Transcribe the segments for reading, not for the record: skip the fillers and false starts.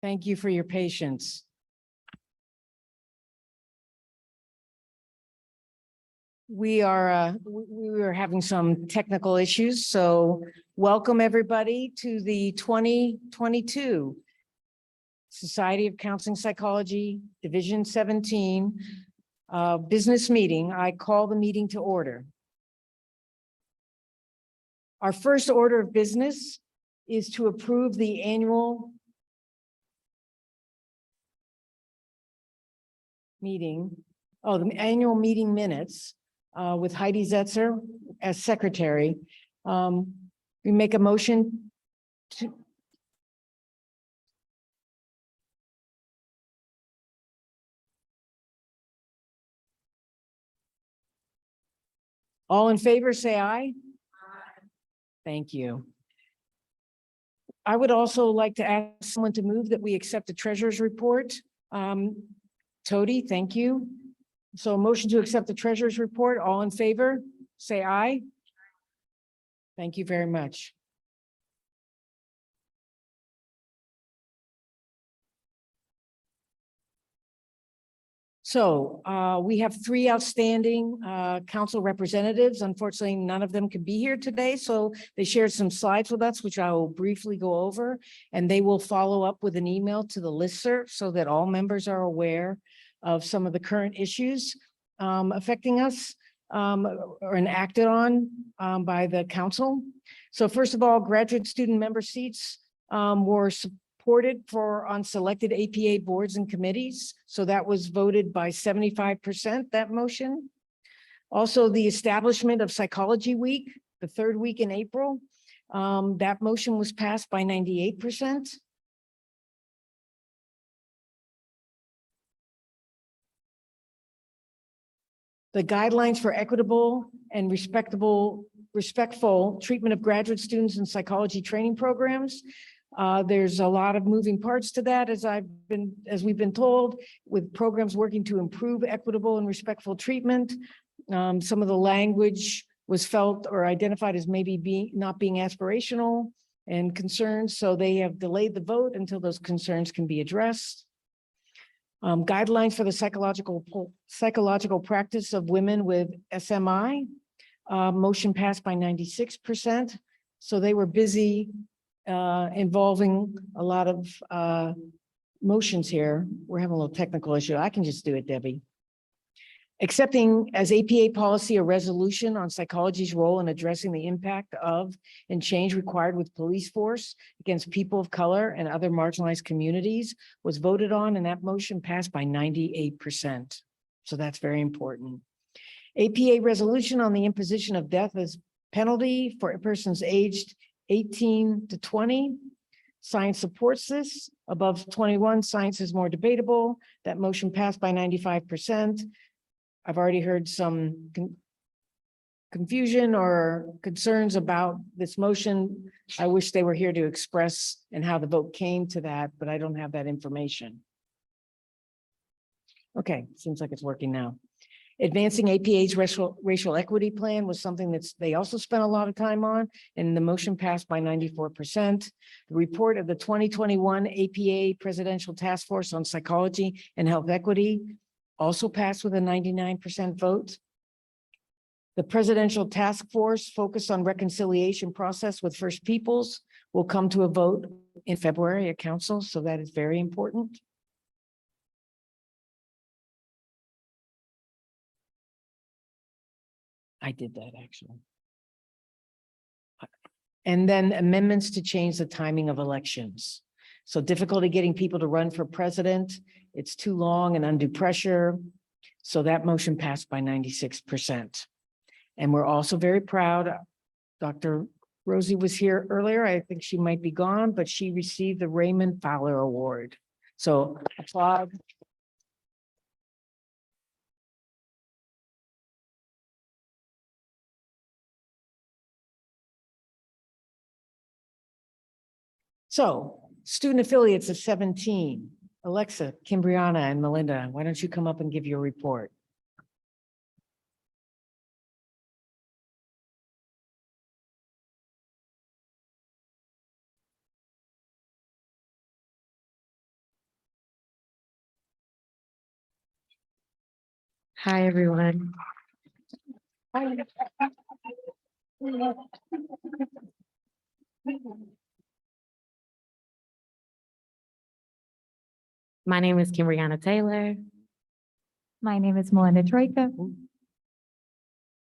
Thank you for your patience. We were having some technical issues, so welcome everybody to the 2022 Society of Counseling Psychology, Division 17 business meeting. I call the meeting to order. Our first order of business is to approve the annual meeting, the annual meeting minutes with Heidi Zetzer as secretary. We make a motion to. All in favor, say aye. Thank you. I would also like to ask someone to move that we accept the treasurer's report. Tody, thank you. So a motion to accept the treasurer's report. All in favor, say aye. Thank you very much. So we have three outstanding council representatives. Unfortunately, none of them could be here today. So they shared some slides with us, which I will briefly go over, and they will follow up with an email to the listserv so that all members are aware of some of the current issues affecting us or enacted on by the council. So first of all, graduate student member seats were supported on selected APA boards and committees. So that was voted by 75%, that motion. Also, the establishment of Psychology Week, the third week in April, that motion was passed by 98%. The guidelines for equitable and respectful treatment of graduate students in psychology training programs. There's a lot of moving parts to that, as we've been told, with programs working to improve equitable and respectful treatment. Some of the language was felt or identified as maybe not being aspirational and concerns, so they have delayed the vote until those concerns can be addressed. Guidelines for the psychological practice of women with SMI, motion passed by 96%. So they were busy involving a lot of motions here. We're having a little technical issue. I can just do it, Debbie. Accepting as APA policy a resolution on psychology's role in addressing the impact of and change required with police force against people of color and other marginalized communities was voted on, and that motion passed by 98%. So that's very important. APA resolution on the imposition of death as penalty for persons aged 18 to 20. Science supports this. Above 21, science is more debatable. That motion passed by 95%. I've already heard some confusion or concerns about this motion. I wish they were here to express and how the vote came to that, but I don't have that information. Okay, seems like it's working now. Advancing APA's racial equity plan was something that they also spent a lot of time on, and the motion passed by 94%. The report of the 2021 APA Presidential Task Force on Psychology and Health Equity also passed with a 99% vote. The Presidential Task Force focused on reconciliation process with First Peoples will come to a vote in February at Council, so that is very important. I did that actually. And then amendments to change the timing of elections. So difficulty getting people to run for president. It's too long and undue pressure. So that motion passed by 96%. And we're also very proud. Dr. Rosie was here earlier. I think she might be gone, but she received the Raymond Fowler Award. So applaud. So student affiliates of 17, Alexa, Kimbriana, and Melinda, why don't you come up and give your report? Hi, everyone. My name is Kimbriana Taylor. My name is Melinda Troika.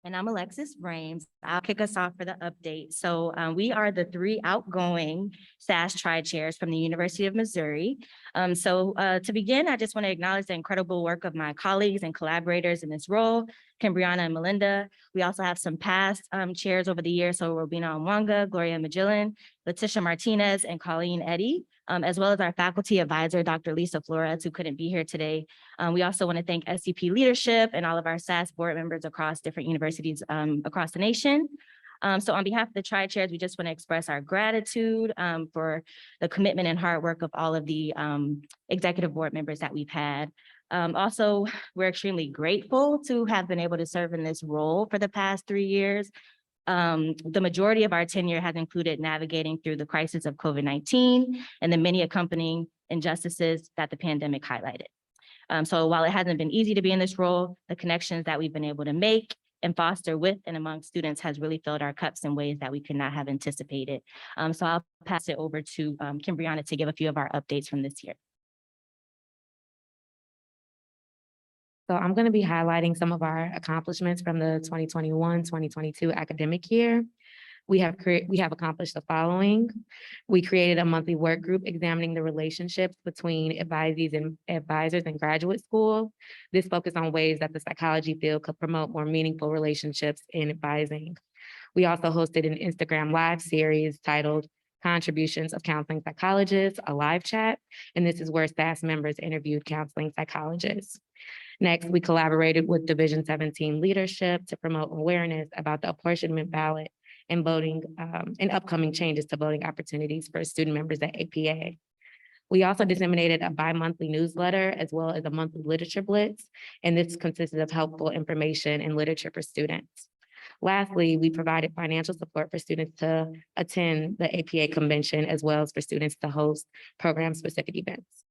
And I'm Alexis Rames. I'll kick us off for the update. So we are the 3 outgoing SAS Tri-Chairs from the University of Missouri. To begin, I just want to acknowledge the incredible work of my colleagues and collaborators in this role, Kimbriana and Melinda. We also have some past chairs over the years. So Robina Mwanga, Gloria Magellan, Letitia Martinez, and Colleen Eddy, as well as our faculty advisor, Dr. Lisa Flores, who couldn't be here today. We also want to thank SCP leadership and all of our SAS board members across different universities across the nation. So on behalf of the Tri-Chairs, we just want to express our gratitude for the commitment and hard work of all of the executive board members that we've had. Also, we're extremely grateful to have been able to serve in this role for the past 3 years. The majority of our tenure has included navigating through the crisis of COVID-19 and the many accompanying injustices that the pandemic highlighted. So while it hasn't been easy to be in this role, the connections that we've been able to make and foster with and among students has really filled our cups in ways that we could not have anticipated. So I'll pass it over to Kimbriana to give a few of our updates from this year. So I'm going to be highlighting some of our accomplishments from the 2021-2022 academic year. We have accomplished the following. We created a monthly work group examining the relationships between advisees and advisors in graduate school. This focused on ways that the psychology field could promote more meaningful relationships in advising. We also hosted an Instagram live series titled Contributions of Counseling Psychologists, a live chat, and this is where SAS members interviewed counseling psychologists. Next, we collaborated with Division 17 leadership to promote awareness about the apportionment ballot and voting and upcoming changes to voting opportunities for student members at APA. We also disseminated a bi-monthly newsletter as well as a monthly literature blitz, and this consisted of helpful information and literature for students. Lastly, we provided financial support for students to attend the APA convention as well as for students to host program-specific events.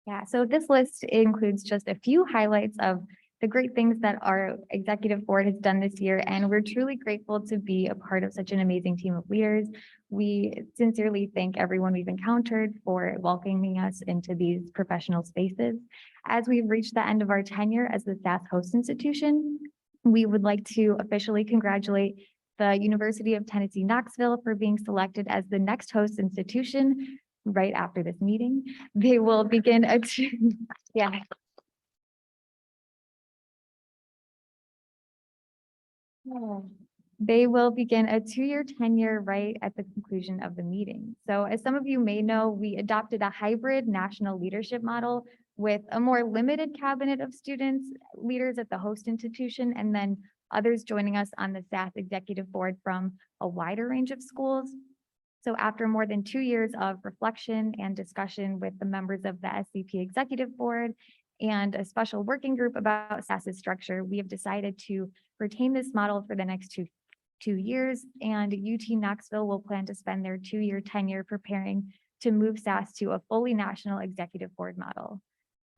Yeah, so this list includes just a few highlights of the great things that our executive board has done this year, and we're truly grateful to be a part of such an amazing team of leaders. We sincerely thank everyone we've encountered for welcoming us into these professional spaces. As we've reached the end of our tenure as the SAS host institution, we would like to officially congratulate the University of Tennessee, Knoxville for being selected as the next host institution right after this meeting. They will begin a yeah. They will begin a 2-year tenure right at the conclusion of the meeting. So as some of you may know, we adopted a hybrid national leadership model with a more limited cabinet of students, leaders at the host institution, and then others joining us on the SAS executive board from a wider range of schools. So after more than 2 years of reflection and discussion with the members of the SCP Executive Board and a special working group about SAS's structure, we have decided to retain this model for the next two years, and UT Knoxville will plan to spend their 2-year tenure preparing to move SAS to a fully national executive board model.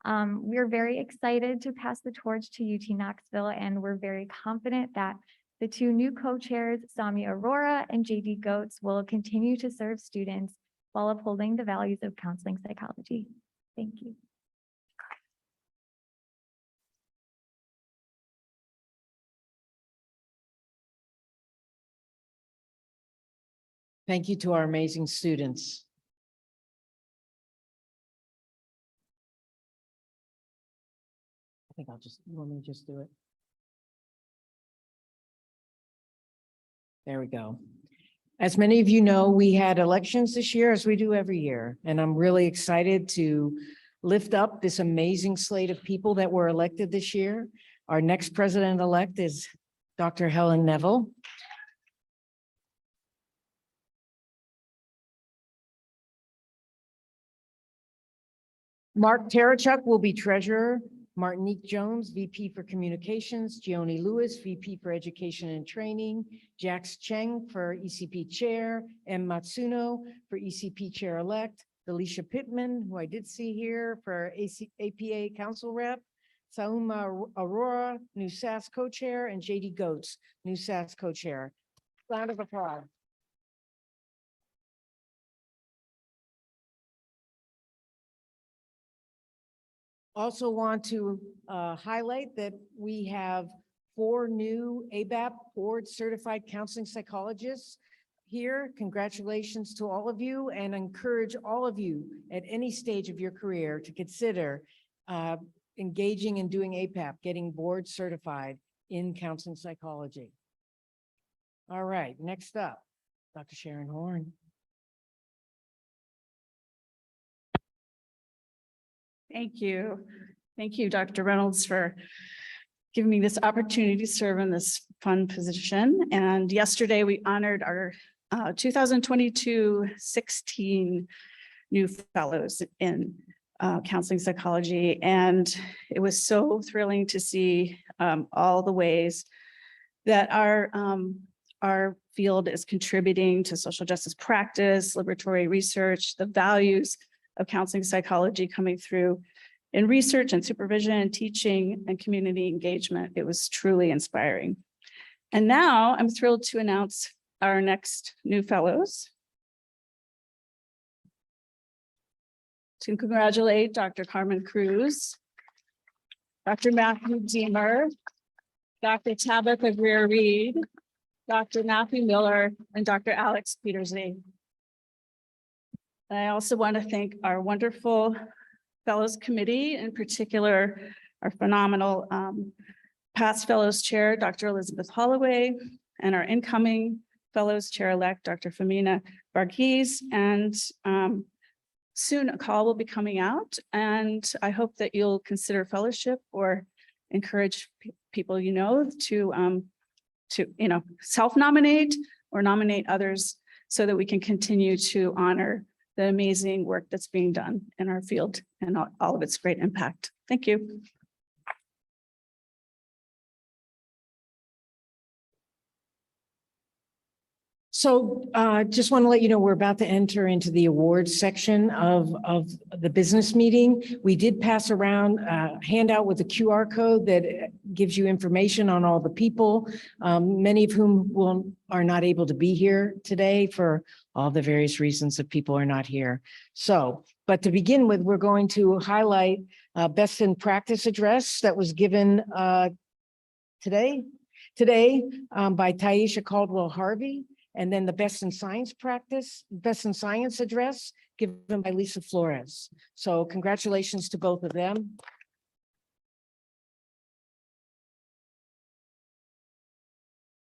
We're very excited to pass the torch to UT Knoxville, and we're very confident that the 2 new co-chairs, Samia Aurora and JD Goetz, will continue to serve students while upholding the values of counseling psychology. Thank you. Thank you to our amazing students. I think you want me to just do it? There we go. As many of you know, we had elections this year, as we do every year, and I'm really excited to lift up this amazing slate of people that were elected this year. Our next president-elect is Dr. Helen Neville. Mark Terachuk will be treasurer. Martinique Jones, VP for Communications, Gioni Lewis, VP for Education and Training, Jax Cheng for ECP Chair, M. Matsuno for ECP Chair-elect, Delisha Pittman, who I did see here for APA Council Rep, Sauma Aurora, new SAS Co-Chair, and JD Goetz, new SAS Co-Chair. Round of applause. Also want to highlight that we have 4 new ABAP board certified counseling psychologists here. Congratulations to all of you, and encourage all of you at any stage of your career to consider engaging in doing APAP, getting board certified in counseling psychology. All right, next up, Dr. Sharon Horn. Thank you. Thank you, Dr. Reynolds, for giving me this opportunity to serve in this fun position. And yesterday we honored our 2022-16 new fellows in counseling psychology. And it was so thrilling to see all the ways that our field is contributing to social justice practice, liberatory research, the values of counseling psychology coming through in research and supervision, teaching, and community engagement. It was truly inspiring. And now I'm thrilled to announce our next new fellows. To congratulate Dr. Carmen Cruz, Dr. Matthew Deemer, Dr. Tabitha Greer-Reed, Dr. Matthew Miller, and Dr. Alex Petersley. I also want to thank our wonderful Fellows Committee, in particular, our phenomenal past Fellows Chair, Dr. Elizabeth Holloway, and our incoming Fellows Chair-elect, Dr. Femina Varghese. And soon a call will be coming out, and I hope that you'll consider fellowship or encourage people you know to self-nominate or nominate others so that we can continue to honor the amazing work that's being done in our field and all of its great impact. Thank you. So just want to let you know, we're about to enter into the awards section of the business meeting. We did pass around a handout with a QR code that gives you information on all the people, many of whom are not able to be here today for all the various reasons that people are not here. So, but to begin with, we're going to highlight best in practice address that was given today by Taisha Caldwell Harvey. And then the best in science address given by Lisa Flores. So congratulations to both of them.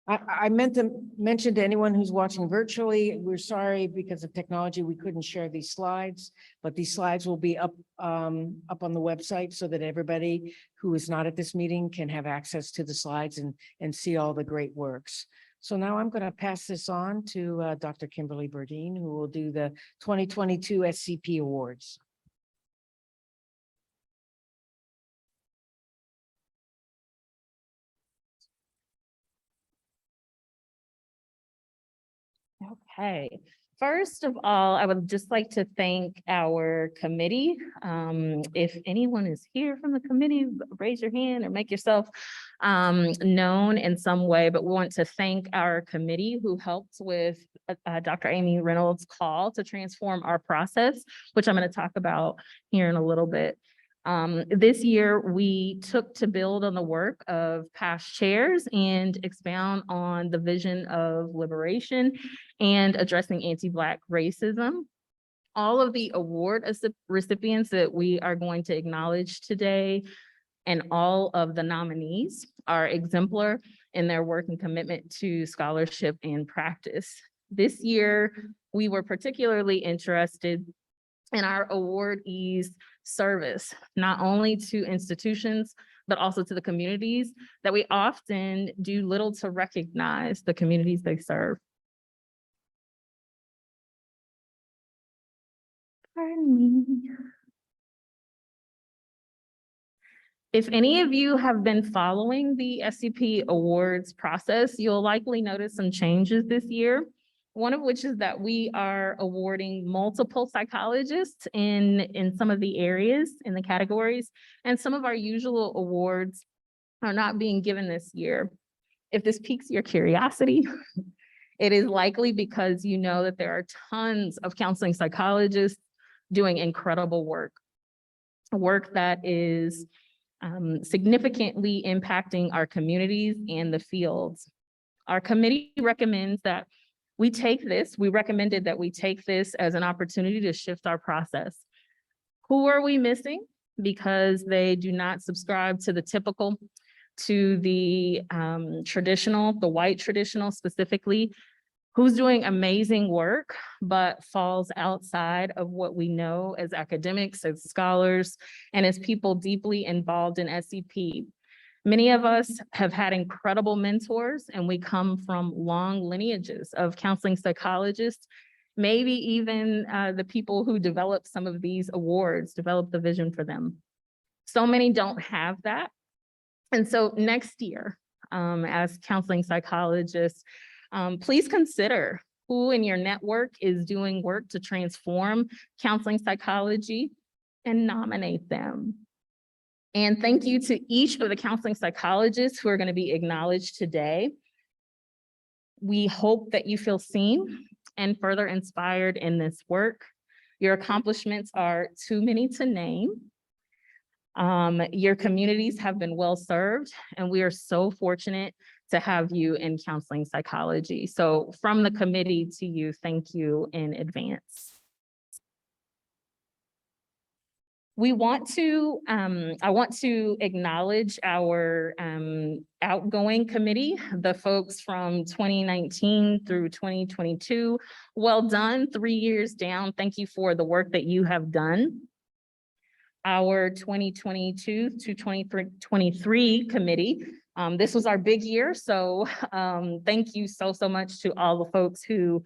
I meant to mention to anyone who's watching virtually, we're sorry because of technology, we couldn't share these slides, but these slides will be up on the website so that everybody who is not at this meeting can have access to the slides and see all the great works. So now I'm going to pass this on to Dr. Kimberly Burdine, who will do the 2022 SCP Awards. Okay. First of all, I would just like to thank our committee. If anyone is here from the committee, raise your hand or make yourself known in some way, but we want to thank our committee who helped with Dr. Amy Reynolds' call to transform our process, which I'm going to talk about here in a little bit. This year, we took to build on the work of past chairs and expound on the vision of liberation and addressing anti-Black racism. All of the award recipients that we are going to acknowledge today and all of the nominees are exemplar in their work and commitment to scholarship and practice. This year, we were particularly interested in our awardees' service, not only to institutions, but also to the communities that we often do little to recognize the communities they serve. Pardon me. If any of you have been following the SCP Awards process, you'll likely notice some changes this year. One of which is that we are awarding multiple psychologists in some of the areas, in the categories, and some of our usual awards are not being given this year. If this piques your curiosity, it is likely because you know that there are tons of counseling psychologists doing incredible work that is significantly impacting our communities and the fields. Our committee recommended that we take this as an opportunity to shift our process. Who are we missing? Because they do not subscribe to the typical, to the traditional, the white traditional specifically, who's doing amazing work, but falls outside of what we know as academics, as scholars, and as people deeply involved in SCP. Many of us have had incredible mentors, and we come from long lineages of counseling psychologists, maybe even the people who developed some of these awards, developed the vision for them. So many don't have that. And so next year, as counseling psychologists, please consider who in your network is doing work to transform counseling psychology and nominate them. And thank you to each of the counseling psychologists who are going to be acknowledged today. We hope that you feel seen and further inspired in this work. Your accomplishments are too many to name. Your communities have been well served, and we are so fortunate to have you in counseling psychology. So from the committee to you, thank you in advance. I want to acknowledge our outgoing committee, the folks from 2019 through 2022. Well done, 3 years down. Thank you for the work that you have done. Our 2022 to 2023 committee, this was our big year. So thank you so much to all the folks who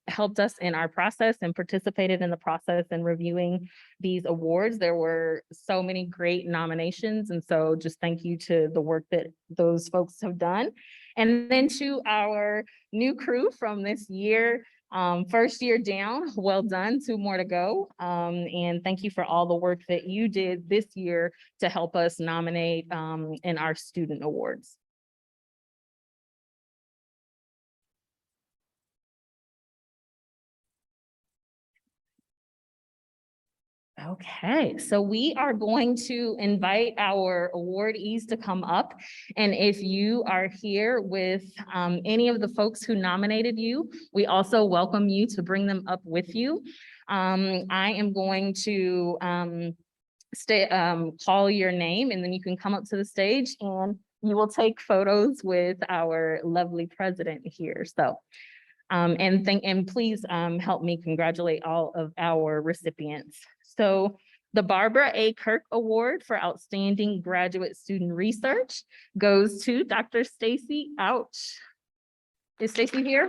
helped us in our process and participated in the process and reviewing these awards. There were so many great nominations. And so just thank you to the work that those folks have done. And then to our new crew from this year, first year down, well done, 2 more to go. And thank you for all the work that you did this year to help us nominate in our student awards. Okay, so we are going to invite our awardees to come up. And if you are here with any of the folks who nominated you, we also welcome you to bring them up with you. I am going to call your name, and then you can come up to the stage and you will take photos with our lovely president here. So, and please help me congratulate all of our recipients. So the Barbara A. Kirk Award for Outstanding Graduate Student Research goes to Dr. Stacy Ouch. Is Stacy here?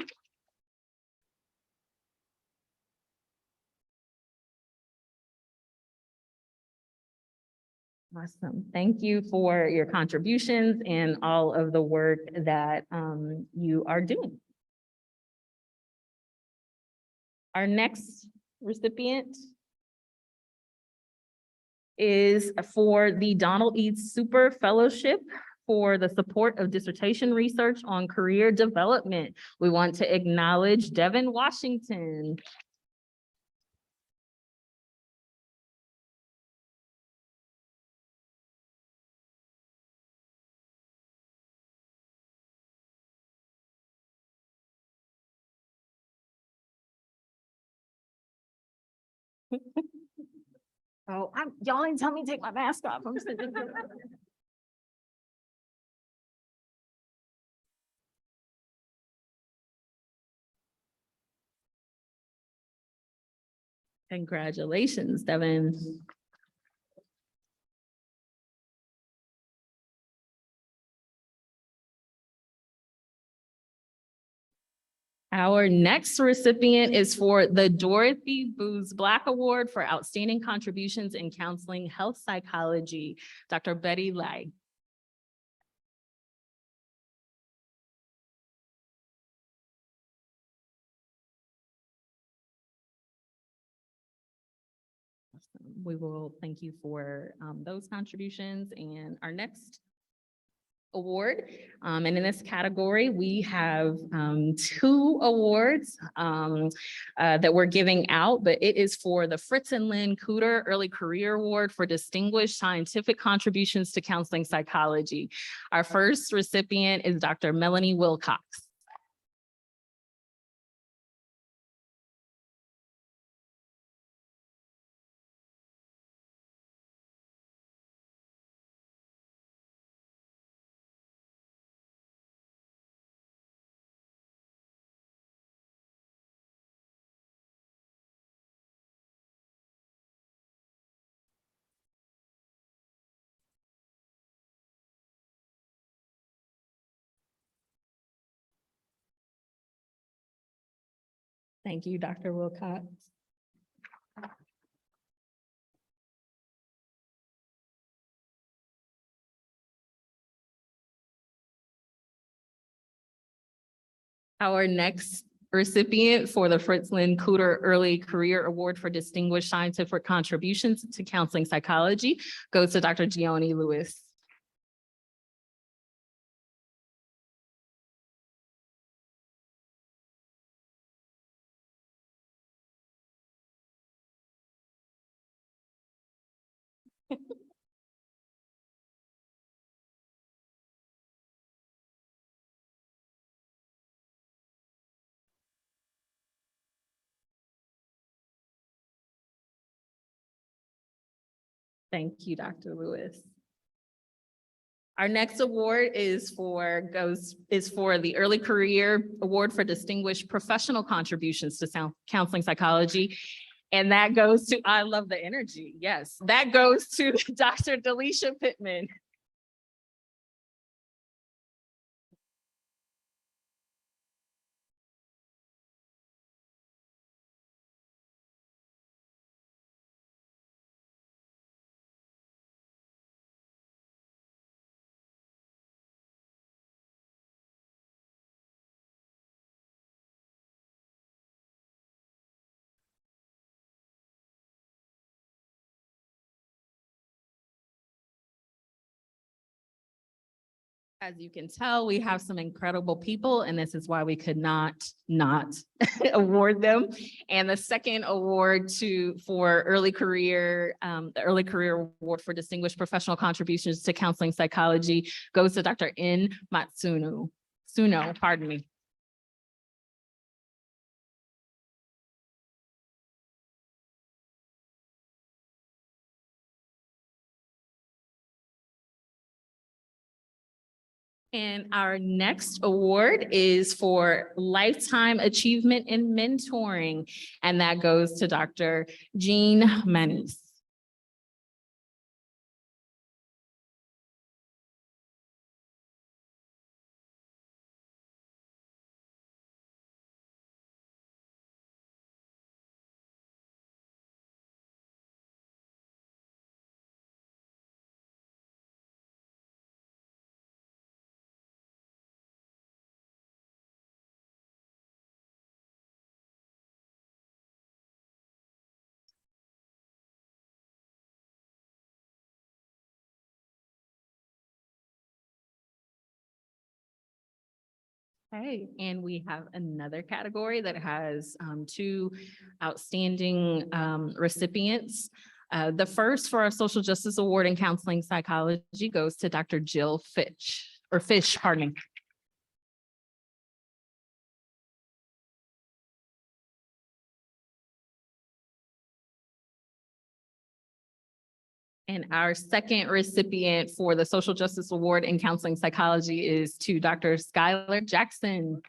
Awesome. Thank you for your contributions and all of the work that you are doing. Our next recipient is for the Donald E. Super Fellowship for the support of dissertation research on career development. We want to acknowledge Devin Washington. Oh, y'all didn't tell me to take my mask off. I'm sitting here. Congratulations, Devin. Our next recipient is for the Dorothy Booz Black Award for Outstanding Contributions in Counseling Health Psychology, Dr. Betty Lai. We will thank you for those contributions. And our next award, and in this category, we have 2 awards that we're giving out, but it is for the Fritz and Lynn Cooter Early Career Award for Distinguished Scientific Contributions to Counseling Psychology. Our first recipient is Dr. Melanie Wilcox. Thank you, Dr. Wilcox. Our next recipient for the Fritz Lynn Cooter Early Career Award for Distinguished Scientific Contributions to Counseling Psychology goes to Dr. Gioni Lewis. Thank you, Dr. Lewis. Our next award is for the Early Career Award for Distinguished Professional Contributions to Counseling Psychology. And that goes to, I love the energy. Yes, that goes to Dr. Delisha Pittman. As you can tell, we have some incredible people, and this is why we could not award them. And the second award for early career, the Early Career Award for Distinguished Professional Contributions to Counseling Psychology goes to Dr. In Matsuno. Pardon me. And our next award is for Lifetime Achievement in Mentoring, and that goes to Dr. Jean Manis. Okay, and we have another category that has 2 outstanding recipients. The first for our Social Justice Award in Counseling Psychology goes to Dr. Jill Fish, pardon me. And our second recipient for the Social Justice Award in Counseling Psychology is to Dr. Skylar Jackson.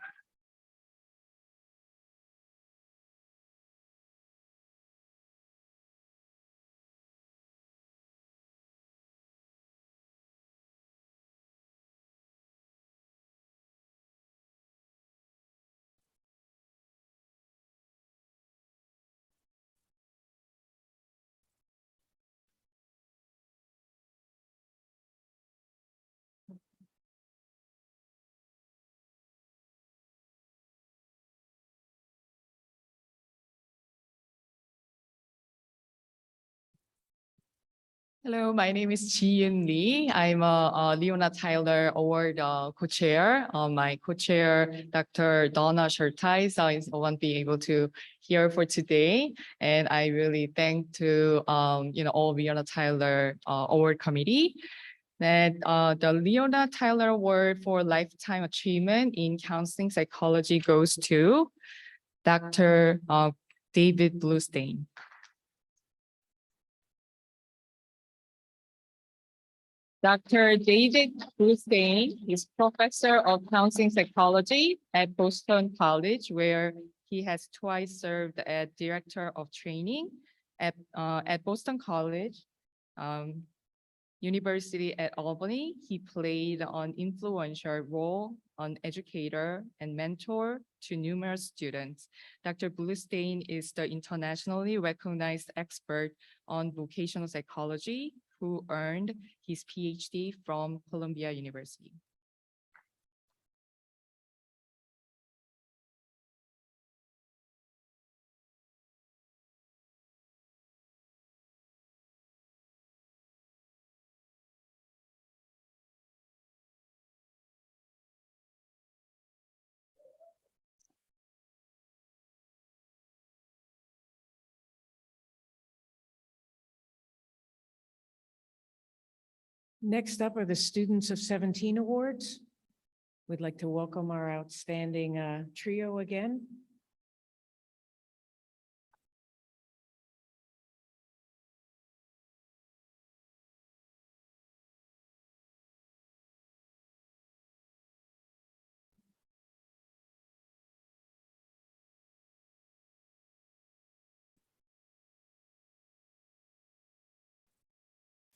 Hello, my name is Ji-Yun Lee. I'm a Leona Tyler Award co-chair. My co-chair, Dr. Donna Shertais, is the one being able to here for today. And I really thank to all Leona Tyler Award Committee. That the Leona Tyler Award for Lifetime Achievement in Counseling Psychology goes to Dr. David Bluestein. Dr. David Bluestein is professor of counseling psychology at Boston College, where he has twice served as director of training at Boston College, University at Albany. He played an influential role on educator and mentor to numerous students. Dr. Bluestein is the internationally recognized expert on vocational psychology who earned his PhD from Columbia University. Next up are the Students of 17 Awards. We'd like to welcome our outstanding trio again.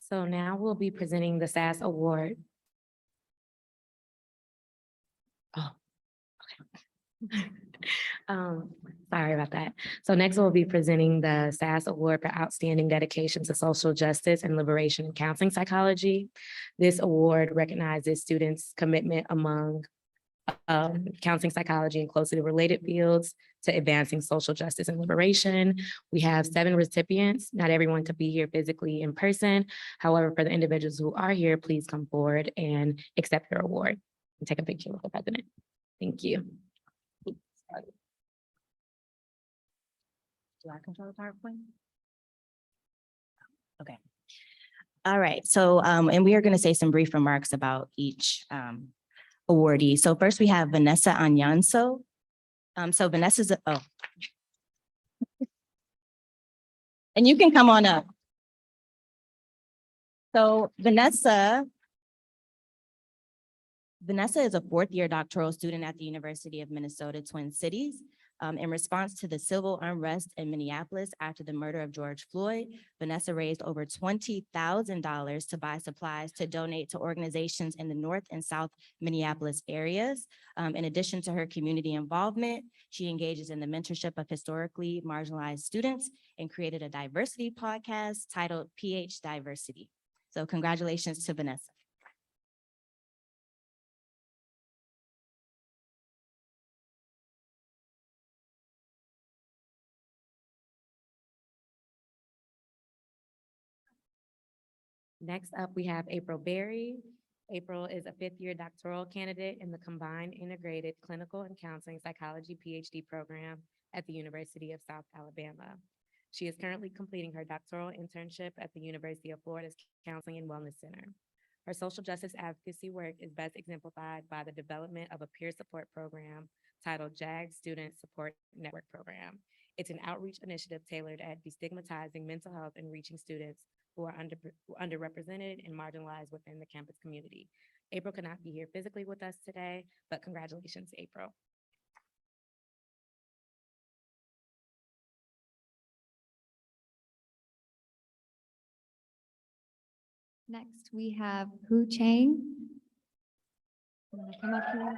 So now we'll be presenting the Sas Award. Oh, okay. Sorry about that. So next we'll be presenting the Sas Award for Outstanding Dedication to Social Justice and Liberation in Counseling Psychology. This award recognizes students' commitment among counseling psychology and closely related fields to advancing social justice and liberation. We have 7 recipients. Not everyone could be here physically in person. However, for the individuals who are here, please come forward and accept your award and take a picture with the president. Thank you. Do I control the PowerPoint? Okay. All right. So, and we are going to say some brief remarks about each awardee. So first we have Vanessa Anyanso. So Vanessa's, and you can come on up. So Vanessa is a 4th-year doctoral student at the University of Minnesota Twin Cities. In response to the civil unrest in Minneapolis after the murder of George Floyd, Vanessa raised over $20,000 to buy supplies to donate to organizations in the North and South Minneapolis areas. In addition to her community involvement, she engages in the mentorship of historically marginalized students and created a diversity podcast titled PH Diversity. So congratulations to Vanessa. Next up, we have April Berry. April is a 5th-year doctoral candidate in the Combined Integrated Clinical and Counseling Psychology PhD program at the University of South Alabama. She is currently completing her doctoral internship at the University of Florida's Counseling and Wellness Center. Her social justice advocacy work is best exemplified by the development of a peer support program titled JAG Student Support Network Program. It's an outreach initiative tailored at destigmatizing mental health and reaching students who are underrepresented and marginalized within the campus community. April could not be here physically with us today, but congratulations, April. Next, we have Hu Chang. You wanna come up here?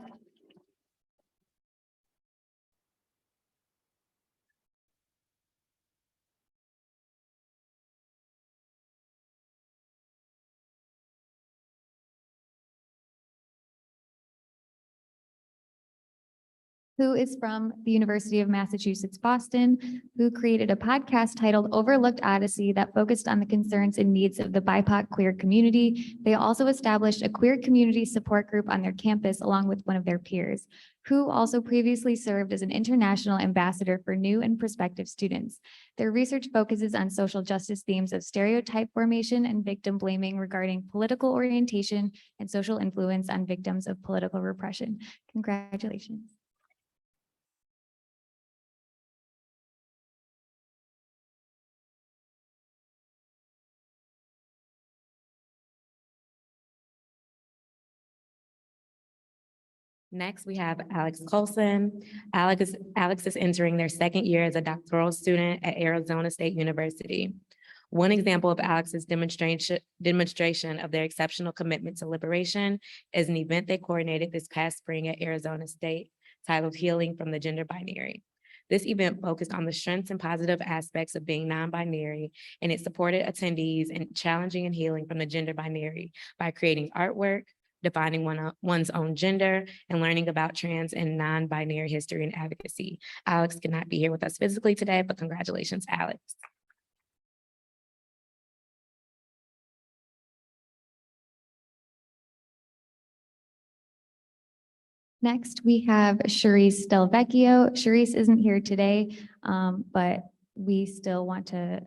who is from the University of Massachusetts, Boston, who created a podcast titled Overlooked Odyssey that focused on the concerns and needs of the BIPOC queer community. They also established a queer community support group on their campus along with one of their peers, who also previously served as an international ambassador for new and prospective students. Their research focuses on social justice themes of stereotype formation and victim blaming regarding political orientation and social influence on victims of political repression. Congratulations. Next, we have Alex Coulson. Alex is entering their second year as a doctoral student at Arizona State University. One example of Alex's demonstration of their exceptional commitment to liberation is an event they coordinated this past spring at Arizona State titled Healing from the Gender Binary. This event focused on the strengths and positive aspects of being non-binary, and it supported attendees in challenging and healing from the gender binary by creating artwork, defining one's own gender, and learning about trans and non-binary history and advocacy. Alex cannot be here with us physically today, but congratulations, Alex. Next, we have Charisse Delvecchio. Charisse isn't here today, but we still want to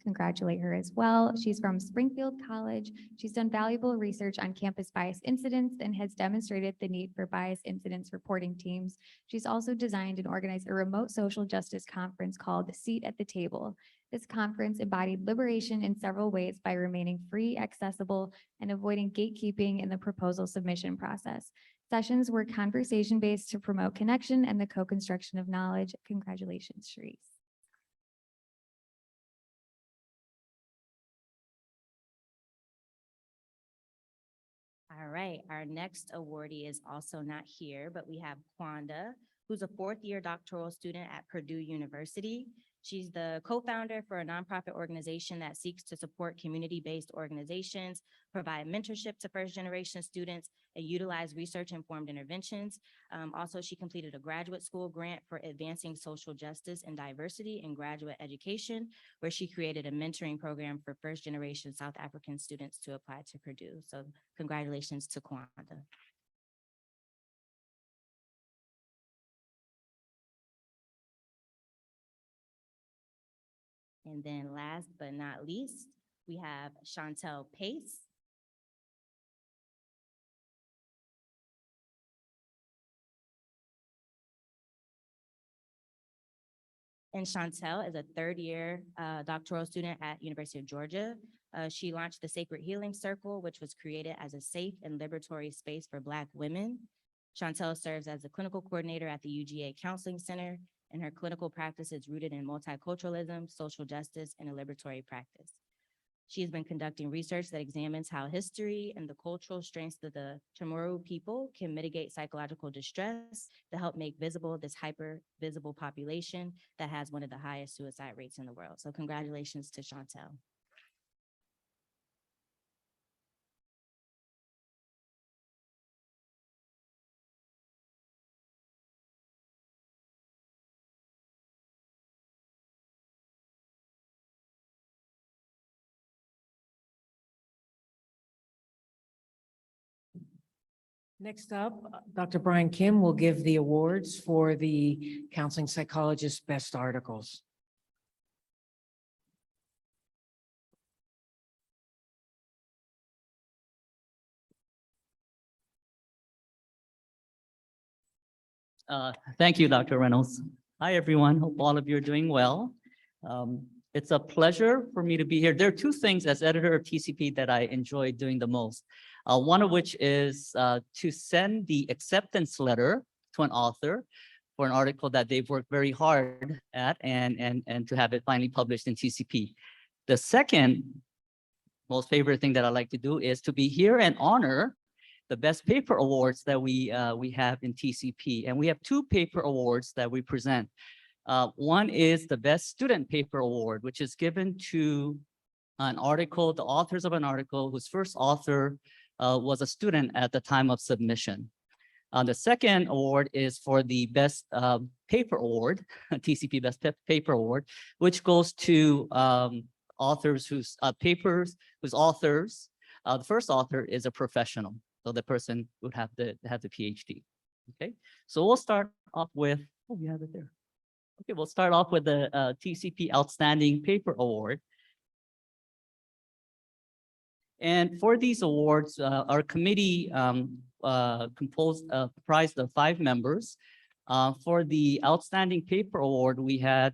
congratulate her as well. She's from Springfield College. She's done valuable research on campus bias incidents and has demonstrated the need for bias incidents reporting teams. She's also designed and organized a remote social justice conference called Seat at the Table. This conference embodied liberation in several ways by remaining free, accessible, and avoiding gatekeeping in the proposal submission process. Sessions were conversation-based to promote connection and the co-construction of knowledge. Congratulations, Charisse. All right, our next awardee is also not here, but we have Kwanda, who's a fourth-year doctoral student at Purdue University. She's the co-founder for a nonprofit organization that seeks to support community-based organizations, provide mentorship to first-generation students, and utilize research-informed interventions. Also, she completed a graduate school grant for advancing social justice and diversity in graduate education, where she created a mentoring program for first-generation South African students to apply to Purdue. So congratulations to Kwanda. And then last but not least, we have Chantel Pace. And Chantel is a third-year doctoral student at University of Georgia. She launched the Sacred Healing Circle, which was created as a safe and liberatory space for Black women. Chantel serves as the clinical coordinator at the UGA Counseling Center, and her clinical practice is rooted in multiculturalism, social justice, and a liberatory practice. She has been conducting research that examines how history and the cultural strengths of the Chamorro people can mitigate psychological distress to help make visible this hyper-visible population that has one of the highest suicide rates in the world. So congratulations to Chantel. Next up, Dr. Brian Kim will give the awards for the Counseling Psychologist Best Articles. Thank you, Dr. Reynolds. Hi, everyone. Hope all of you are doing well. It's a pleasure for me to be here. There are two things as editor of TCP that I enjoy doing the most. One of which is to send the acceptance letter to an author for an article that they've worked very hard at and to have it finally published in TCP. The second most favorite thing that I like to do is to be here and honor the best paper awards that we have in TCP. And we have two paper awards that we present. One is the Best Student Paper Award, which is given to an article, the authors of an article whose first author was a student at the time of submission. The second award is for the best paper award, TCP Best Paper Award, which goes to authors whose papers, whose authors, the first author is a professional. So the person would have the PhD. Okay, so we'll start off with, oh, we have it there. Okay, we'll start off with the TCP Outstanding Paper Award. And for these awards, our committee comprised of 5 members. For the Outstanding Paper Award, we had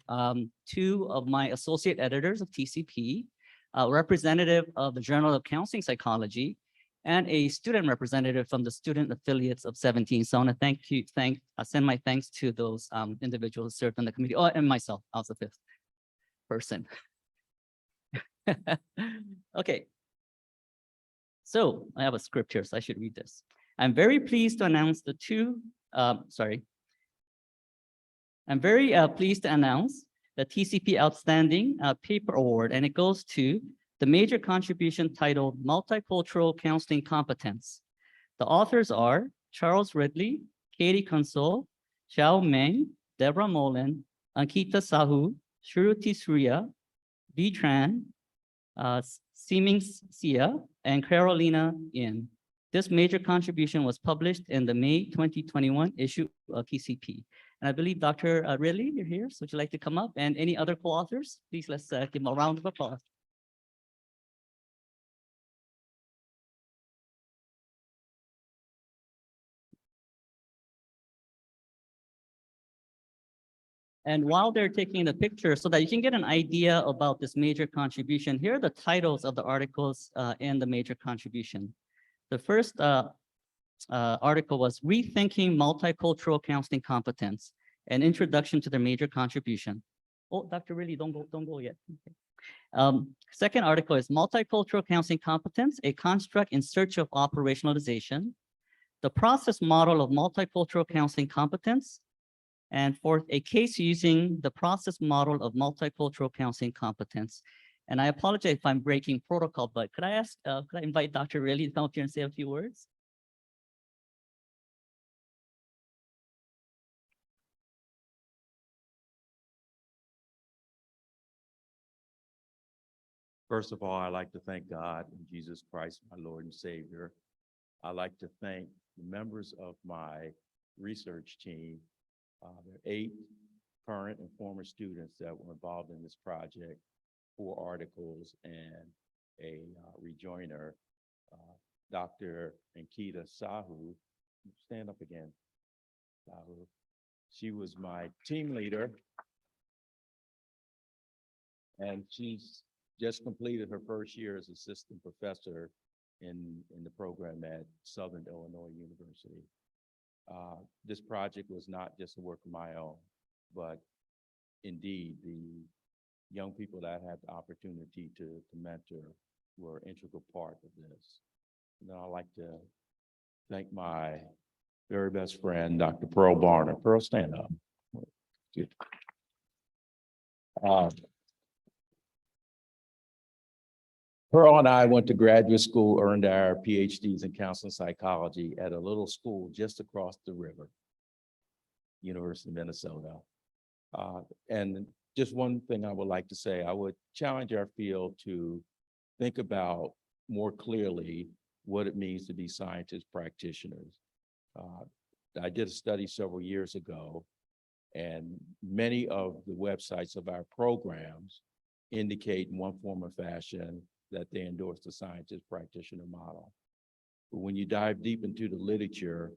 2 of my associate editors of TCP, a representative of the Journal of Counseling Psychology, and a student representative from the student affiliates of 17. So I want to send my thanks to those individuals who served on the committee. Oh, and myself, I was the 5th person. Okay. So I have a script here, so I should read this. I'm very pleased to announce the TCP Outstanding Paper Award, and it goes to the major contribution titled Multicultural Counseling Competence. The authors are Charles Ridley, Katie Consol, Xiao Meng, Deborah Molen, Ankita Sahu, Shruti Surya, V. Tran, Siming Sia, and Carolina Yin. This major contribution was published in the May 2021 issue of TCP. And I believe Dr. Ridley, you're here, so would you like to come up? And any other co-authors? Please, let's give them a round of applause. And while they're taking the picture, so that you can get an idea about this major contribution, here are the titles of the articles in the major contribution. The first article was Rethinking Multicultural Counseling Competence, an introduction to the major contribution. Oh, Dr. Ridley, don't go yet. Okay. Second article is Multicultural Counseling Competence, a construct in search of operationalization. The process model of multicultural counseling competence. And fourth, a case using the process model of multicultural counseling competence. And I apologize if I'm breaking protocol, but could I invite Dr. Ridley to come up here and say a few words? First of all, I'd like to thank God and Jesus Christ, my Lord and Savior. I'd like to thank the members of my research team. There are 8 current and former students that were involved in this project, 4 articles and a rejoiner. Dr. Ankita Sahu, stand up again. Sahu. She was my team leader, and she's just completed her first year as assistant professor in the program at Southern Illinois University. This project was not just a work of my own, but indeed the young people that I had the opportunity to mentor were an integral part of this. And then I'd like to thank my very best friend, Dr. Pearl Barner. Pearl, stand up. Good. Pearl and I went to graduate school, earned our PhDs in counseling psychology at a little school just across the river, University of Minnesota. And just one thing I would like to say, I would challenge our field to think about more clearly what it means to be scientist practitioners. I did a study several years ago, and many of the websites of our programs indicate in one form or fashion that they endorse the scientist practitioner model. But when you dive deep into the literature,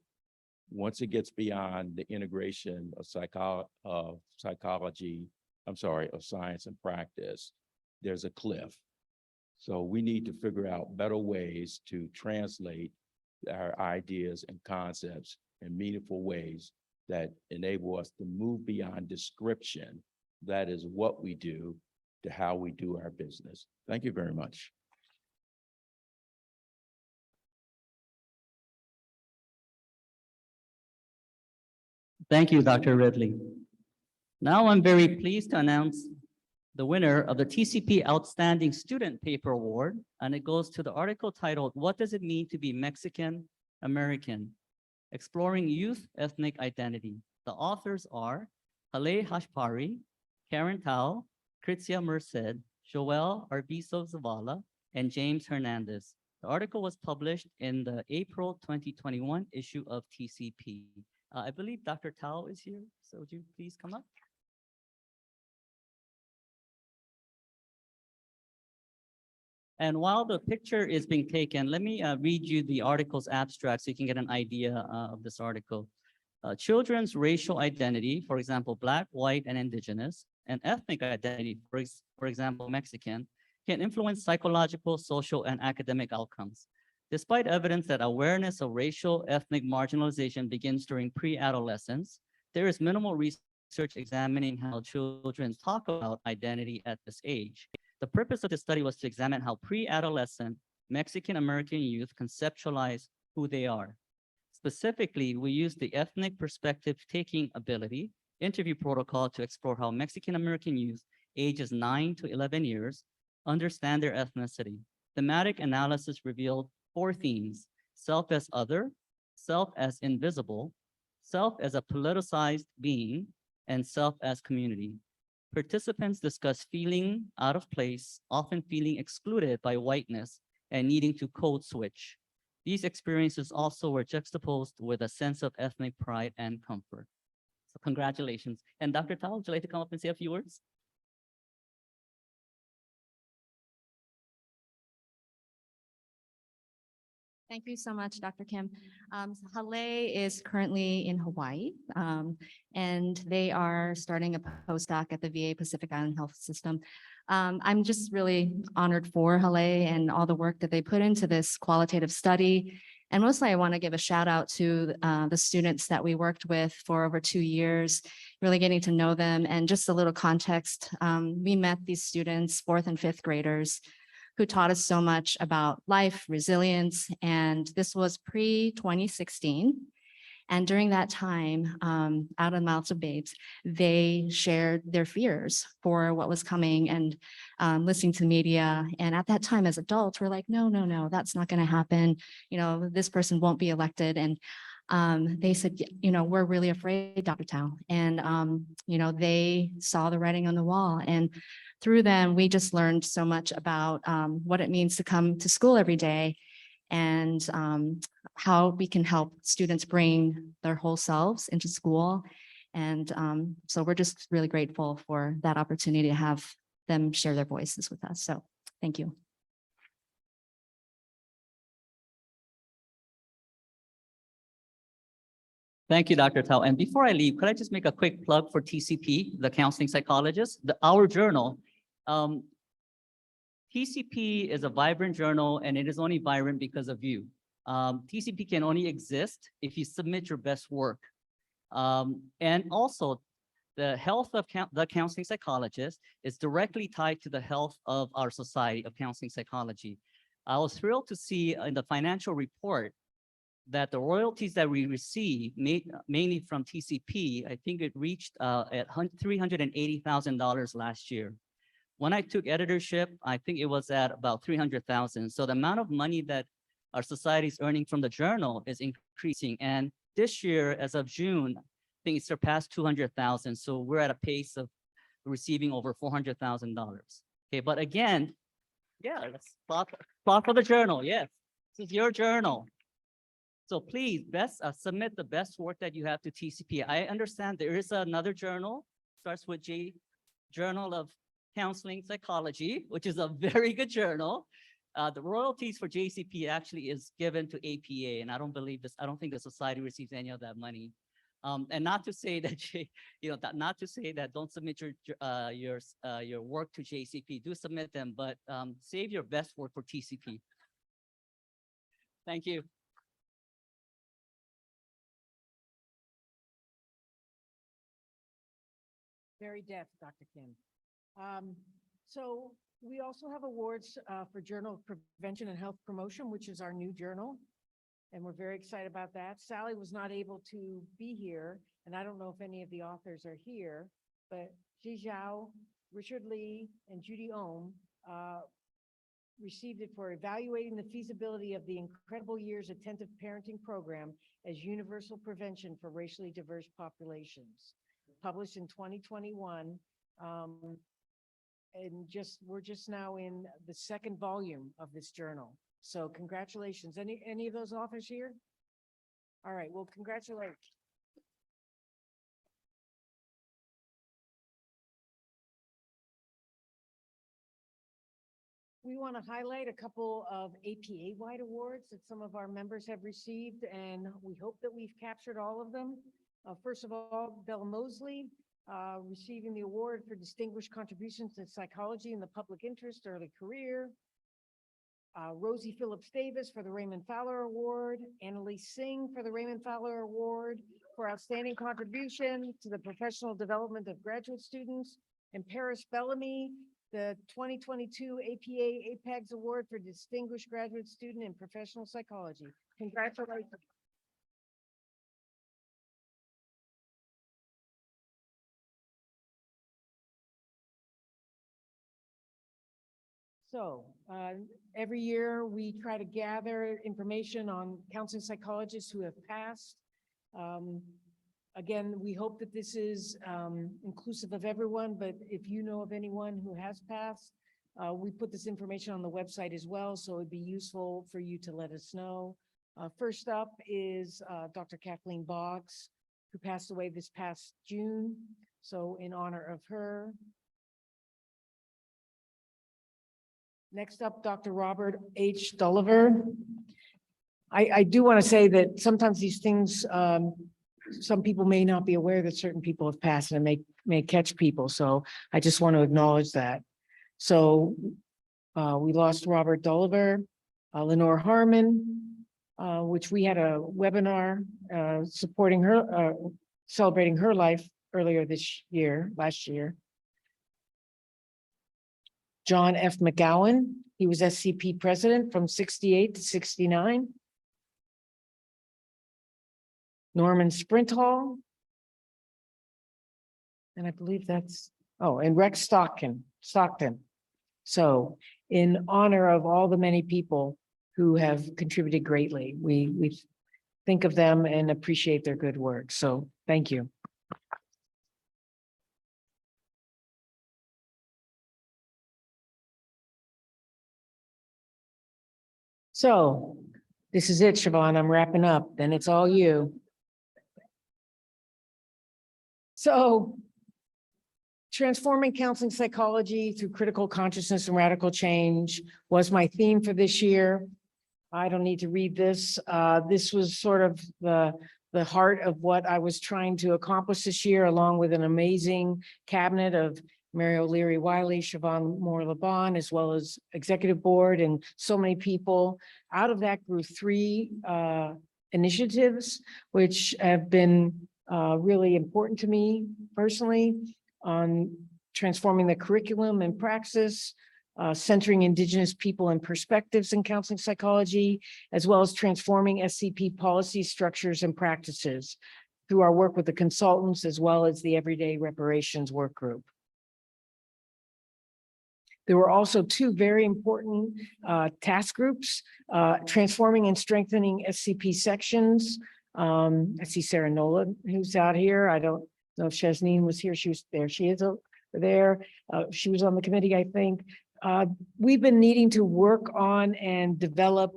once it gets beyond the integration of science and practice, there's a cliff. So we need to figure out better ways to translate our ideas and concepts in meaningful ways that enable us to move beyond description, that is what we do, to how we do our business. Thank you very much. Thank you, Dr. Ridley. Now I'm very pleased to announce the winner of the TCP Outstanding Student Paper Award, and it goes to the article titled, What Does It Mean to Be Mexican American? Exploring Youth Ethnic Identity. The authors are Haleh Hashpari, Karen Tao, Kritzia Merced, Joel Arbizo Zavala, and James Hernandez. The article was published in the April 2021 issue of TCP. I believe Dr. Tao is here, so would you please come up? And while the picture is being taken, let me read you the article's abstract so you can get an idea of this article. Children's racial identity, for example, Black, white, and Indigenous, and ethnic identity, for example, Mexican, can influence psychological, social, and academic outcomes. Despite evidence that awareness of racial ethnic marginalization begins during pre-adolescence, there is minimal research examining how children talk about identity at this age. The purpose of this study was to examine how pre-adolescent Mexican-American youth conceptualize who they are. Specifically, we used the ethnic perspective taking ability interview protocol to explore how Mexican-American youth ages 9 to 11 years understand their ethnicity. Thematic analysis revealed 4 themes: self as other, self as invisible, self as a politicized being, and self as community. Participants discussed feeling out of place, often feeling excluded by whiteness, and needing to code switch. These experiences also were juxtaposed with a sense of ethnic pride and comfort. So congratulations. And Dr. Tao, would you like to come up and say a few words? Thank you so much, Dr. Kim. Haleh is currently in Hawaii, and they are starting a postdoc at the VA Pacific Island Health System. I'm just really honored for Haleh and all the work that they put into this qualitative study. And mostly I want to give a shout out to the students that we worked with for over 2 years, really getting to know them. And just a little context, we met these students, 4th and 5th graders, who taught us so much about life, resilience, and this was pre-2016. And during that time, out of the mouths of babes, they shared their fears for what was coming and listening to the media. And at that time, as adults, we're like, no, that's not going to happen. You know, this person won't be elected. And they said, you know, we're really afraid, Dr. Tao. And, you know, they saw the writing on the wall. And through them, we just learned so much about what it means to come to school every day and how we can help students bring their whole selves into school. And so we're just really grateful for that opportunity to have them share their voices with us. So thank you. Thank you, Dr. Tao. And before I leave, could I just make a quick plug for TCP, the Counseling Psychologist, our journal. TCP is a vibrant journal, and it is only vibrant because of you. TCP can only exist if you submit your best work. And also, the health of the counseling psychologist is directly tied to the health of our society of counseling psychology. I was thrilled to see in the financial report that the royalties that we receive, mainly from TCP, I think it reached at $380,000 last year. When I took editorship, I think it was at about 300,000. So the amount of money that our society is earning from the journal is increasing. And this year, as of June, I think it surpassed 200,000. So we're at a pace of receiving over $400,000. Okay, but again, yeah, let's plot for the journal. Yes, this is your journal. So please submit the best work that you have to TCP. I understand there is another journal, starts with J, Journal of Counseling Psychology, which is a very good journal. The royalties for JCP actually is given to APA, and I don't think the society receives any of that money. And not to say that, not to say that don't submit your work to JCP, do submit them, but save your best work for TCP. Thank you. Very deft, Dr. Kim. So we also have awards for Journal of Prevention and Health Promotion, which is our new journal. And we're very excited about that. Sally was not able to be here, and I don't know if any of the authors are here, but Ji Zhao, Richard Lee, and Judy Ohm received it for evaluating the feasibility of the Incredible Years Attentive Parenting Program as universal prevention for racially diverse populations, published in 2021. And we're just now in the second volume of this journal. So congratulations. Any of those authors here? All right, well, congratulations. We want to highlight a couple of APA-wide awards that some of our members have received, and we hope that we've captured all of them. First of all, Bella Mosley, receiving the award for distinguished contributions to psychology in the public interest early career. Rosie Phillips Davis for the Raymond Fowler Award. Annalise Singh for the Raymond Fowler Award for outstanding contribution to the professional development of graduate students. And Paris Bellamy, the 2022 APA APAGS Award for Distinguished Graduate Student in Professional Psychology. Congratulations. So every year we try to gather information on counseling psychologists who have passed. Again, we hope that this is inclusive of everyone, but if you know of anyone who has passed, we put this information on the website as well, so it'd be useful for you to let us know. First up is Dr. Kathleen Boggs, who passed away this past June. So in honor of her. Next up, Dr. Robert H. Dulliver. I do want to say that sometimes these things, some people may not be aware that certain people have passed, and it may catch people. So I just want to acknowledge that. So we lost Robert Dulliver, Lenore Harmon, which we had a webinar supporting her, celebrating her life earlier last year. John F. McGowan, he was SCP president from 68 to 69. Norman Sprinthall. And I believe that's, and Rex Stockton. So in honor of all the many people who have contributed greatly, we think of them and appreciate their good work. So thank you. So this is it, Siobhan. I'm wrapping up. Then it's all you. So transforming counseling psychology through critical consciousness and radical change was my theme for this year. I don't need to read this. This was sort of the heart of what I was trying to accomplish this year, along with an amazing cabinet of Mary O'Leary Wiley, Siobhan Moore-Laban, as well as executive board and so many people. Out of that grew 3 initiatives, which have been really important to me personally, on transforming the curriculum and praxis, centering Indigenous people and perspectives in counseling psychology, as well as transforming SCP policy structures and practices through our work with the consultants, as well as the Everyday Reparations Work Group. There were also 2 very important task groups, transforming and strengthening SCP sections. I see Sarah Nolan, who's out here. I don't know if Shazneen was here. She was there. She is over there. She was on the committee, I think. We've been needing to work on and develop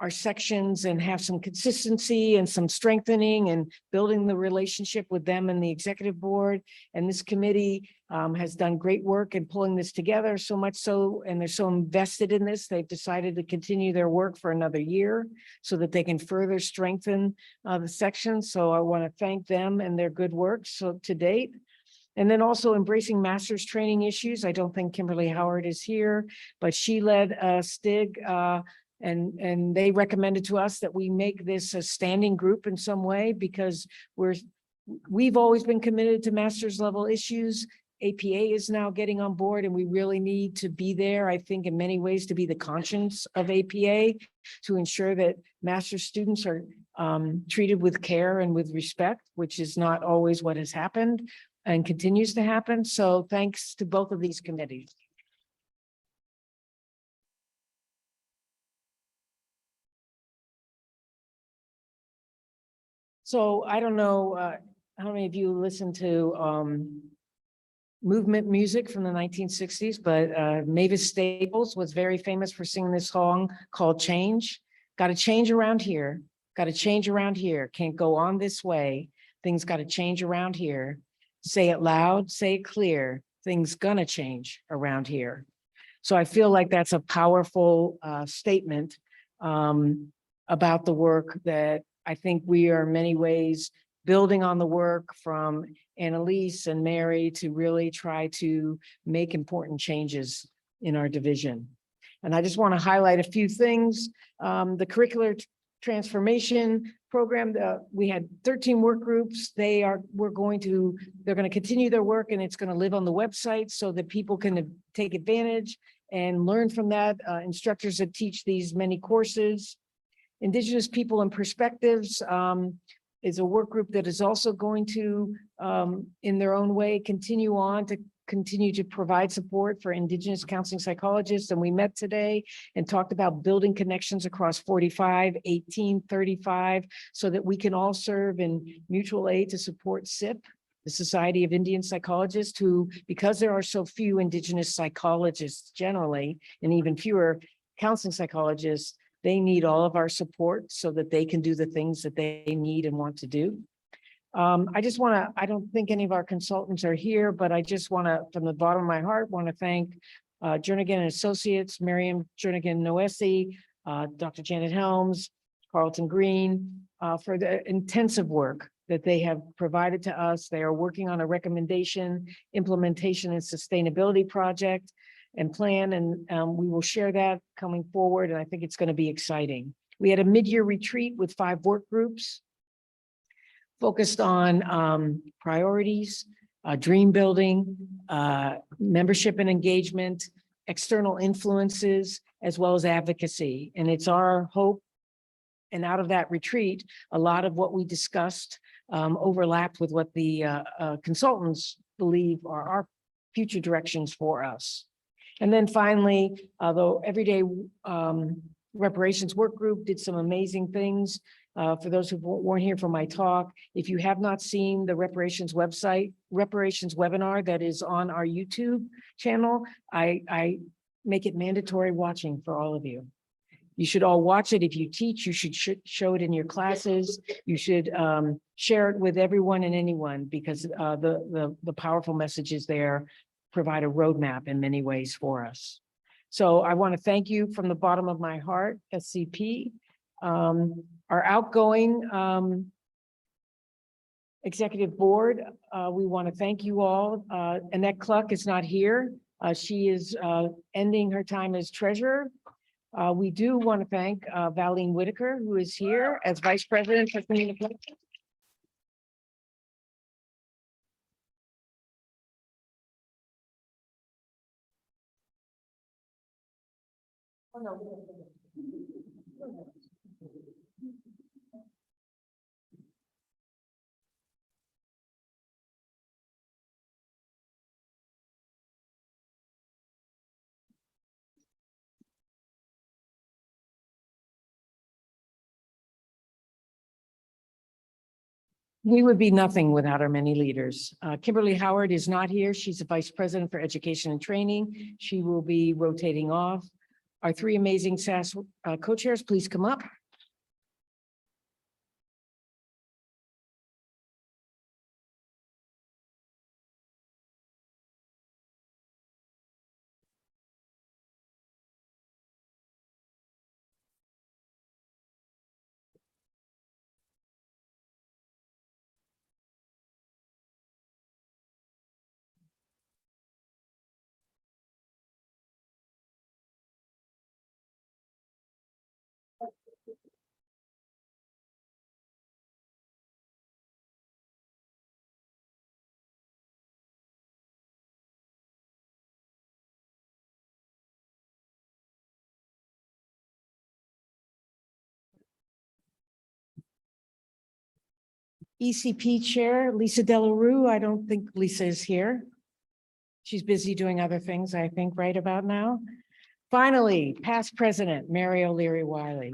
our sections and have some consistency and some strengthening and building the relationship with them and the executive board. And this committee has done great work in pulling this together, so much so, and they're so invested in this, they've decided to continue their work for another year so that they can further strengthen the sections. So I want to thank them and their good work to date. And then also embracing master's training issues. I don't think Kimberly Howard is here, but she led STIG, and they recommended to us that we make this a standing group in some way, because we've always been committed to master's level issues. APA is now getting on board, and we really need to be there, I think, in many ways, to be the conscience of APA, to ensure that master's students are treated with care and with respect, which is not always what has happened. and continues to happen. So thanks to both of these committees. So I don't know, how many of you listen to, movement music from the 1960s, but Mavis Staples was very famous for singing this song called Change. Got to change around here. Got to change around here. Can't go on this way. Things got to change around here. Say it loud, say it clear. Things gonna change around here. So I feel like that's a powerful statement about the work that I think we are in many ways building on the work from Annalise and Mary to really try to make important changes in our division. And I just want to highlight a few things. The curricular transformation program, we had 13 work groups. They're going to continue their work, and it's going to live on the website so that people can take advantage and learn from that. Instructors that teach these many courses. Indigenous People and Perspectives is a work group that is also going to, in their own way, continue to provide support for Indigenous counseling psychologists. And we met today and talked about building connections across 45, 18, 35, so that we can all serve in mutual aid to support SIP, the Society of Indian Psychologists, who, because there are so few Indigenous psychologists generally, and even fewer counseling psychologists, they need all of our support so that they can do the things that they need and want to do. I don't think any of our consultants are here, but I just want to, from the bottom of my heart, want to thank Jernigan and Associates, Miriam Jernigan Noesi, Dr. Janet Helms, Carlton Green, for the intensive work that they have provided to us. They are working on a recommendation, implementation, and sustainability project and plan, and we will share that coming forward, and I think it's going to be exciting. We had a mid-year retreat with 5 work groups focused on priorities, dream building, membership and engagement, external influences, as well as advocacy. And it's our hope, and out of that retreat, a lot of what we discussed overlapped with what the consultants believe are our future directions for us. And then finally, the Everyday Reparations Work Group did some amazing things. For those who weren't here for my talk, if you have not seen the reparations webinar that is on our YouTube channel, I make it mandatory watching for all of you. You should all watch it. If you teach, you should show it in your classes. You should share it with everyone and anyone, because the powerful messages there provide a roadmap in many ways for us. So I want to thank you from the bottom of my heart, SCP. Our outgoing executive board, we want to thank you all. Annette Cluck is not here. She is ending her time as treasurer. We do want to thank Valine Whitaker, who is here as vice president for communications. We would be nothing without our many leaders. Kimberly Howard is not here. She's the vice president for education and training. She will be rotating off. Our 3 amazing SAS co-chairs, please come up. ECP Chair, Lisa Delarue. I don't think Lisa is here. She's busy doing other things, I think, right about now. Finally, past president, Mary O'Leary Wiley.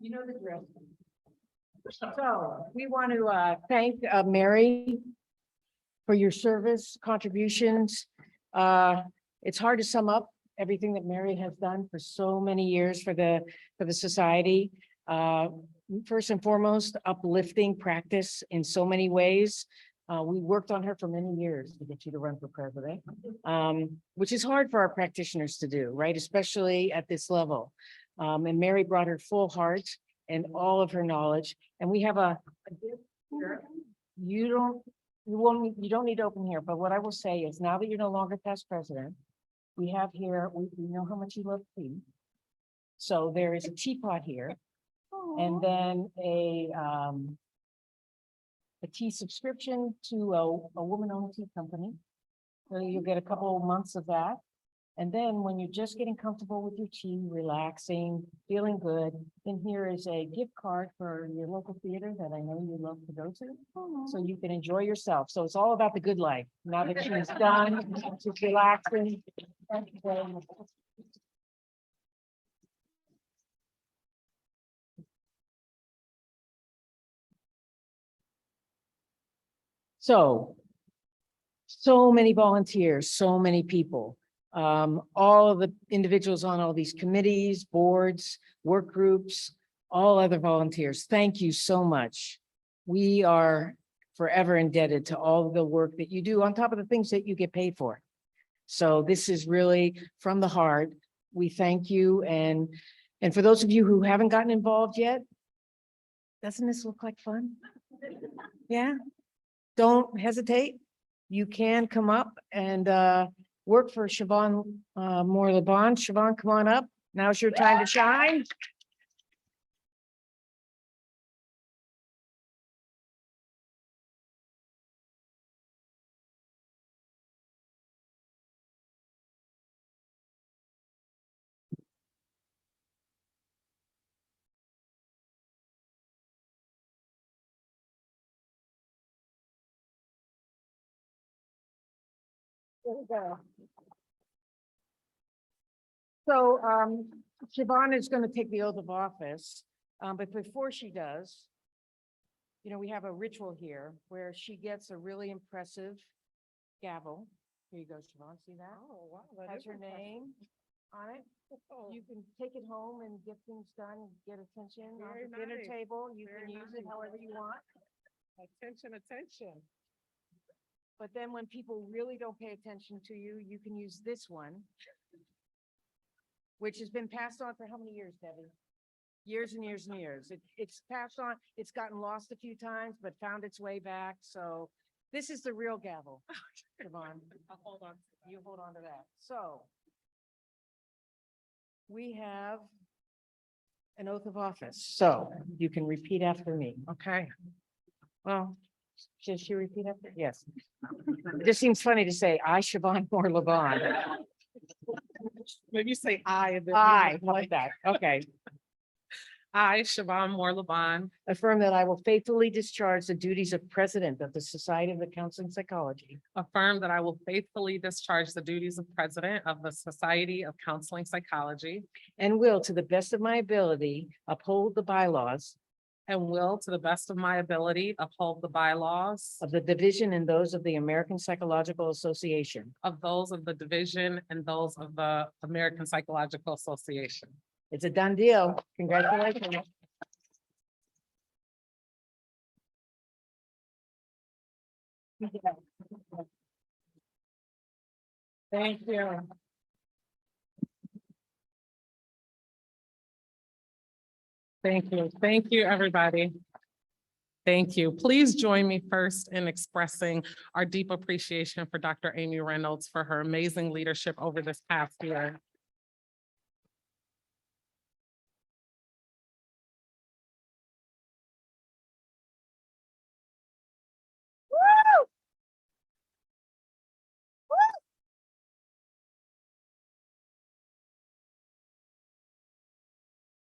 You know the drill. So we want to thank Mary for your service, contributions. It's hard to sum up everything that Mary has done for so many years for the society. First and foremost, uplifting practice in so many ways. We worked on her for many years to get you to run for president, which is hard for our practitioners to do, right? Especially at this level. And Mary brought her full heart and all of her knowledge. And we have a gift here. You don't need to open here, but what I will say is now that you're no longer past president, we have here, we know how much you love tea. So there is a teapot here. And then a tea subscription to a woman-owned tea company. So you'll get a couple of months of that. And then when you're just getting comfortable with your tea, relaxing, feeling good, then here is a gift card for your local theater that I know you love to go to. So you can enjoy yourself. So it's all about the good life. Now that she's done, she's relaxing. So many volunteers, so many people. All of the individuals on all these committees, boards, work groups, all other volunteers. Thank you so much. We are forever indebted to all of the work that you do on top of the things that you get paid for. So this is really from the heart. We thank you. And for those of you who haven't gotten involved yet, doesn't this look like fun? Yeah. Don't hesitate. You can come up and work for Siobhan Moore-Laban. Siobhan, come on up. Now's your time to shine. There we go. So Siobhan is going to take the oath of office, but before she does, you know, we have a ritual here where she gets a really impressive gavel. Here you go, Siobhan. See that? Oh, wow. Has her name on it. You can take it home and get things done, get attention on the dinner table. You can use it however you want. Attention, attention. But then when people really don't pay attention to you, you can use this one, which has been passed on for how many years, Debbie? Years and years and years. It's passed on. It's gotten lost a few times, but found its way back. So this is the real gavel. Siobhan, I'll hold on. You hold on to that. So we have an oath of office. So you can repeat after me. Okay. Well, should she repeat after? Yes. It just seems funny to say, I, Siobhan Moore-Laban. Maybe say I. And then I like that. Okay. I, Siobhan Moore-Laban, Affirm that I will faithfully discharge the duties of president of the Society of the Counseling Psychology affirm that I will faithfully discharge the duties of president of the Society of Counseling Psychology and will, to the best of my ability, uphold the bylaws and will, to the best of my ability, uphold the bylaws of the division and those of the American Psychological Association. of those of the division and those of the American Psychological Association. It's a done deal. Congratulations. Thank you. Thank you. Thank you, everybody. Thank you. Please join me first in expressing our deep appreciation for Dr. Amy Reynolds for her amazing leadership over this past year.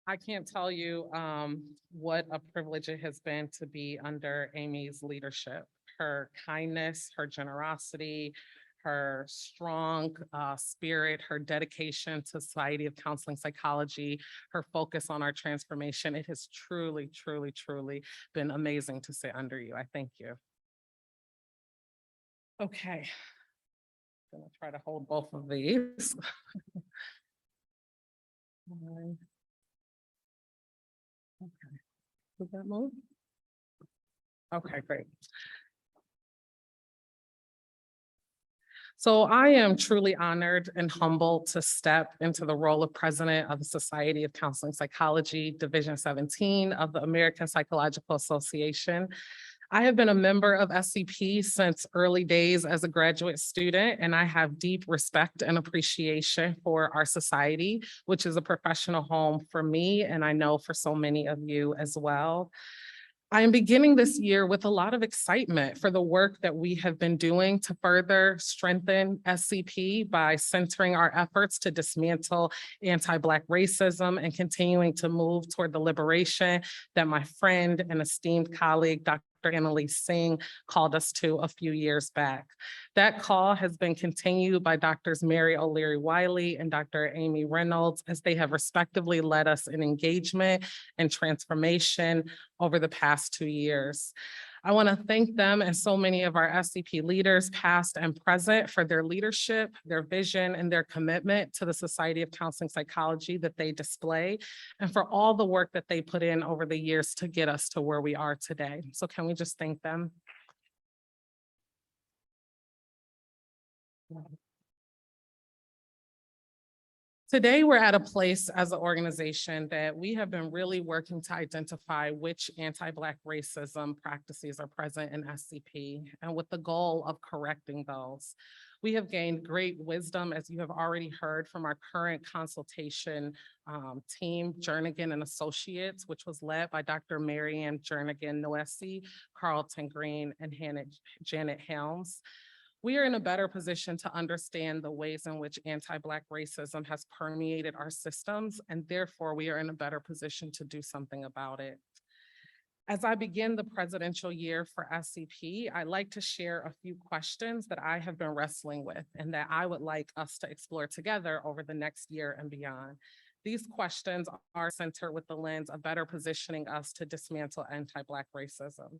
I can't tell you what a privilege it has been to be under Amy's leadership. Her kindness, her generosity, her strong spirit, her dedication to Society of Counseling Psychology, her focus on our transformation. It has truly, truly, truly been amazing to sit under you. I thank you. Okay. I'm gonna try to hold both of these. Okay, did that move? Okay, great. So I am truly honored and humbled to step into the role of president of the Society of Counseling Psychology, Division 17 of the American Psychological Association. I have been a member of SCP since early days as a graduate student, and I have deep respect and appreciation for our society, which is a professional home for me, and I know for so many of you as well. I am beginning this year with a lot of excitement for the work that we have been doing to further strengthen SCP by centering our efforts to dismantle anti-Black racism and continuing to move toward the liberation that my friend and esteemed colleague, Dr. Annalise Singh, called us to a few years back. That call has been continued by Drs. Mary O'Leary Wiley and Dr. Amy Reynolds, as they have respectively led us in engagement and transformation over the past 2 years. I want to thank them and so many of our SCP leaders, past and present, for their leadership, their vision, and their commitment to the Society of Counseling Psychology that they display, and for all the work that they put in over the years to get us to where we are today. So can we just thank them? Today, we're at a place as an organization that we have been really working to identify which anti-Black racism practices are present in SCP, and with the goal of correcting those. We have gained great wisdom, as you have already heard from our current consultation team, Jernigan and Associates, which was led by Dr. Marianne Jernigan-Noesi, Carlton Green, and Janet Helms. We are in a better position to understand the ways in which anti-Black racism has permeated our systems, and therefore we are in a better position to do something about it. As I begin the presidential year for SCP, I'd like to share a few questions that I have been wrestling with and that I would like us to explore together over the next year and beyond. These questions are centered with the lens of better positioning us to dismantle anti-Black racism.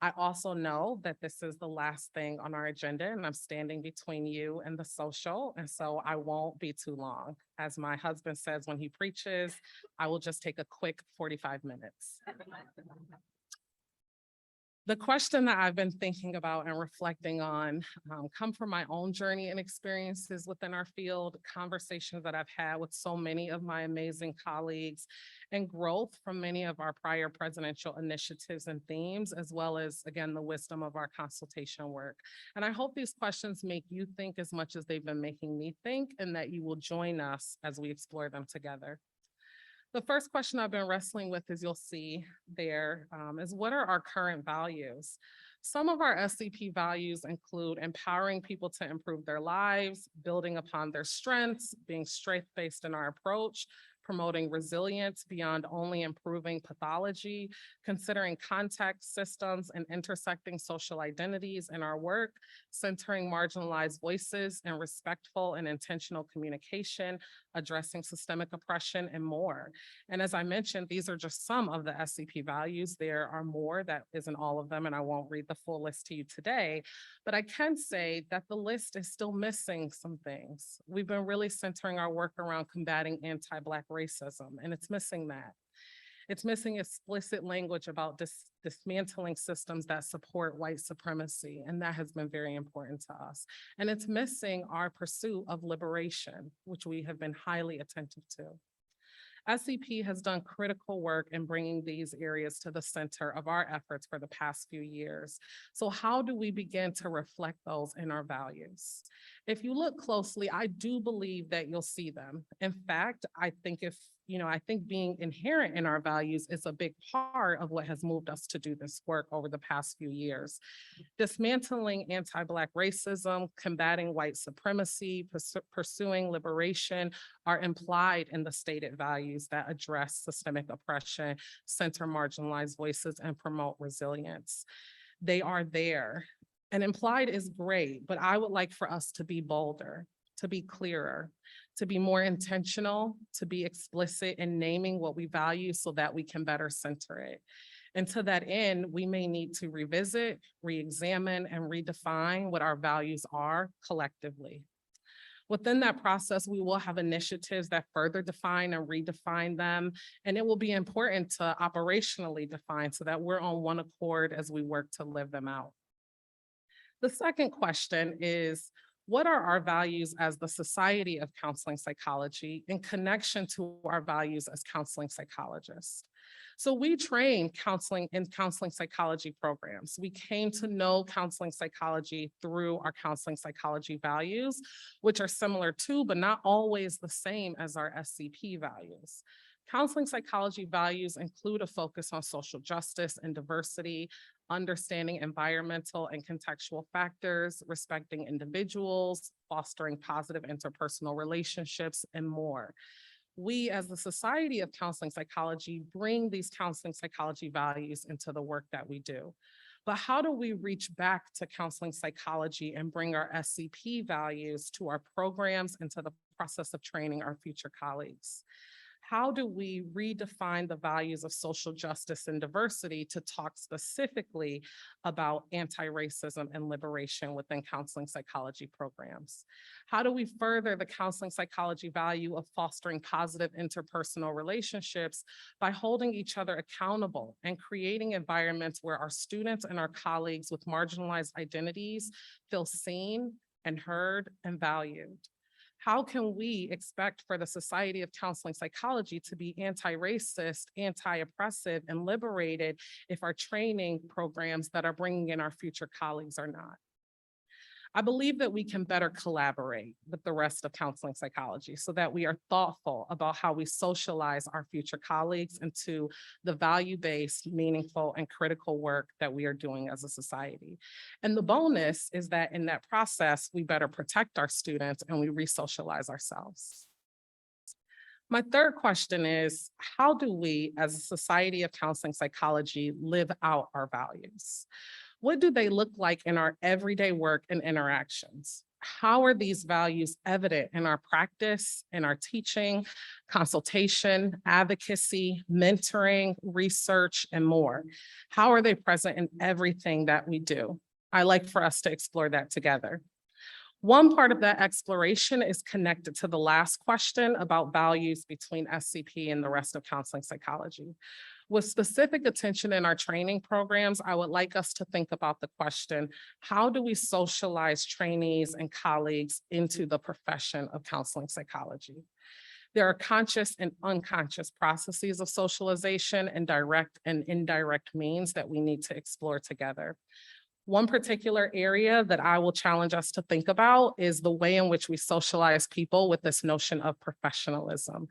I also know that this is the last thing on our agenda, and I'm standing between you and the social, and so I won't be too long. As my husband says when he preaches, I will just take a quick 45 minutes. The question that I've been thinking about and reflecting on come from my own journey and experiences within our field, conversations that I've had with so many of my amazing colleagues, and growth from many of our prior presidential initiatives and themes, as well as, again, the wisdom of our consultation work. And I hope these questions make you think as much as they've been making me think, and that you will join us as we explore them together. The first question I've been wrestling with, as you'll see there, is what are our current values? Some of our SCP values include empowering people to improve their lives, building upon their strengths, being strength-based in our approach, promoting resilience beyond only improving pathology, considering context, systems, and intersecting social identities in our work, centering marginalized voices, and respectful and intentional communication, addressing systemic oppression, and more. And as I mentioned, these are just some of the SCP values. There are more, that isn't all of them, and I won't read the full list to you today, but I can say that the list is still missing some things. We've been really centering our work around combating anti-Black racism, and it's missing that. It's missing explicit language about dismantling systems that support white supremacy, and that has been very important to us. And it's missing our pursuit of liberation, which we have been highly attentive to. SCP has done critical work in bringing these areas to the center of our efforts for the past few years. So how do we begin to reflect those in our values? If you look closely, I do believe that you'll see them. In fact, I think I think being inherent in our values is a big part of what has moved us to do this work over the past few years. Dismantling anti-Black racism, combating white supremacy, pursuing liberation are implied in the stated values that address systemic oppression, center marginalized voices, and promote resilience. They are there. And implied is great, but I would like for us to be bolder, to be clearer, to be more intentional, to be explicit in naming what we value so that we can better center it. And to that end, we may need to revisit, re-examine, and redefine what our values are collectively. Within that process, we will have initiatives that further define and redefine them, and it will be important to operationally define so that we're on one accord as we work to live them out. The second question is, what are our values as the Society of Counseling Psychology in connection to our values as counseling psychologists? So we train in counseling psychology programs. We came to know counseling psychology through our counseling psychology values, which are similar to, but not always the same as our SCP values. Counseling psychology values include a focus on social justice and diversity, understanding environmental and contextual factors, respecting individuals, fostering positive interpersonal relationships, and more. We, as the Society of Counseling Psychology, bring these counseling psychology values into the work that we do. But how do we reach back to counseling psychology and bring our SCP values to our programs and to the process of training our future colleagues? How do we redefine the values of social justice and diversity to talk specifically about anti-racism and liberation within counseling psychology programs? How do we further the counseling psychology value of fostering positive interpersonal relationships by holding each other accountable and creating environments where our students and our colleagues with marginalized identities feel seen and heard and valued? How can we expect for the Society of Counseling Psychology to be anti-racist, anti-oppressive, and liberated if our training programs that are bringing in our future colleagues are not? I believe that we can better collaborate with the rest of counseling psychology so that we are thoughtful about how we socialize our future colleagues into the value-based, meaningful, and critical work that we are doing as a society. And the bonus is that in that process, we better protect our students and we re-socialize ourselves. My third question is, how do we, as a Society of Counseling Psychology, live out our values? What do they look like in our everyday work and interactions? How are these values evident in our practice, in our teaching, consultation, advocacy, mentoring, research, and more? How are they present in everything that we do? I'd like for us to explore that together. One part of that exploration is connected to the last question about values between SCP and the rest of counseling psychology. With specific attention in our training programs, I would like us to think about the question, how do we socialize trainees and colleagues into the profession of counseling psychology? There are conscious and unconscious processes of socialization and direct and indirect means that we need to explore together. One particular area that I will challenge us to think about is the way in which we socialize people with this notion of professionalism.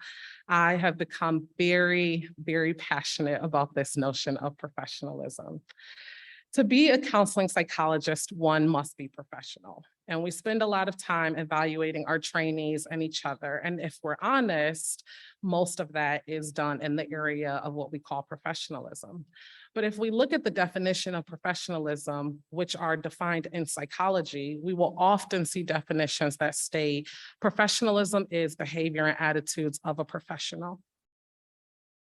I have become very, very passionate about this notion of professionalism. To be a counseling psychologist, one must be professional. And we spend a lot of time evaluating our trainees and each other. And if we're honest, most of that is done in the area of what we call professionalism. But if we look at the definition of professionalism, which are defined in psychology, we will often see definitions that state professionalism is behavior and attitudes of a professional.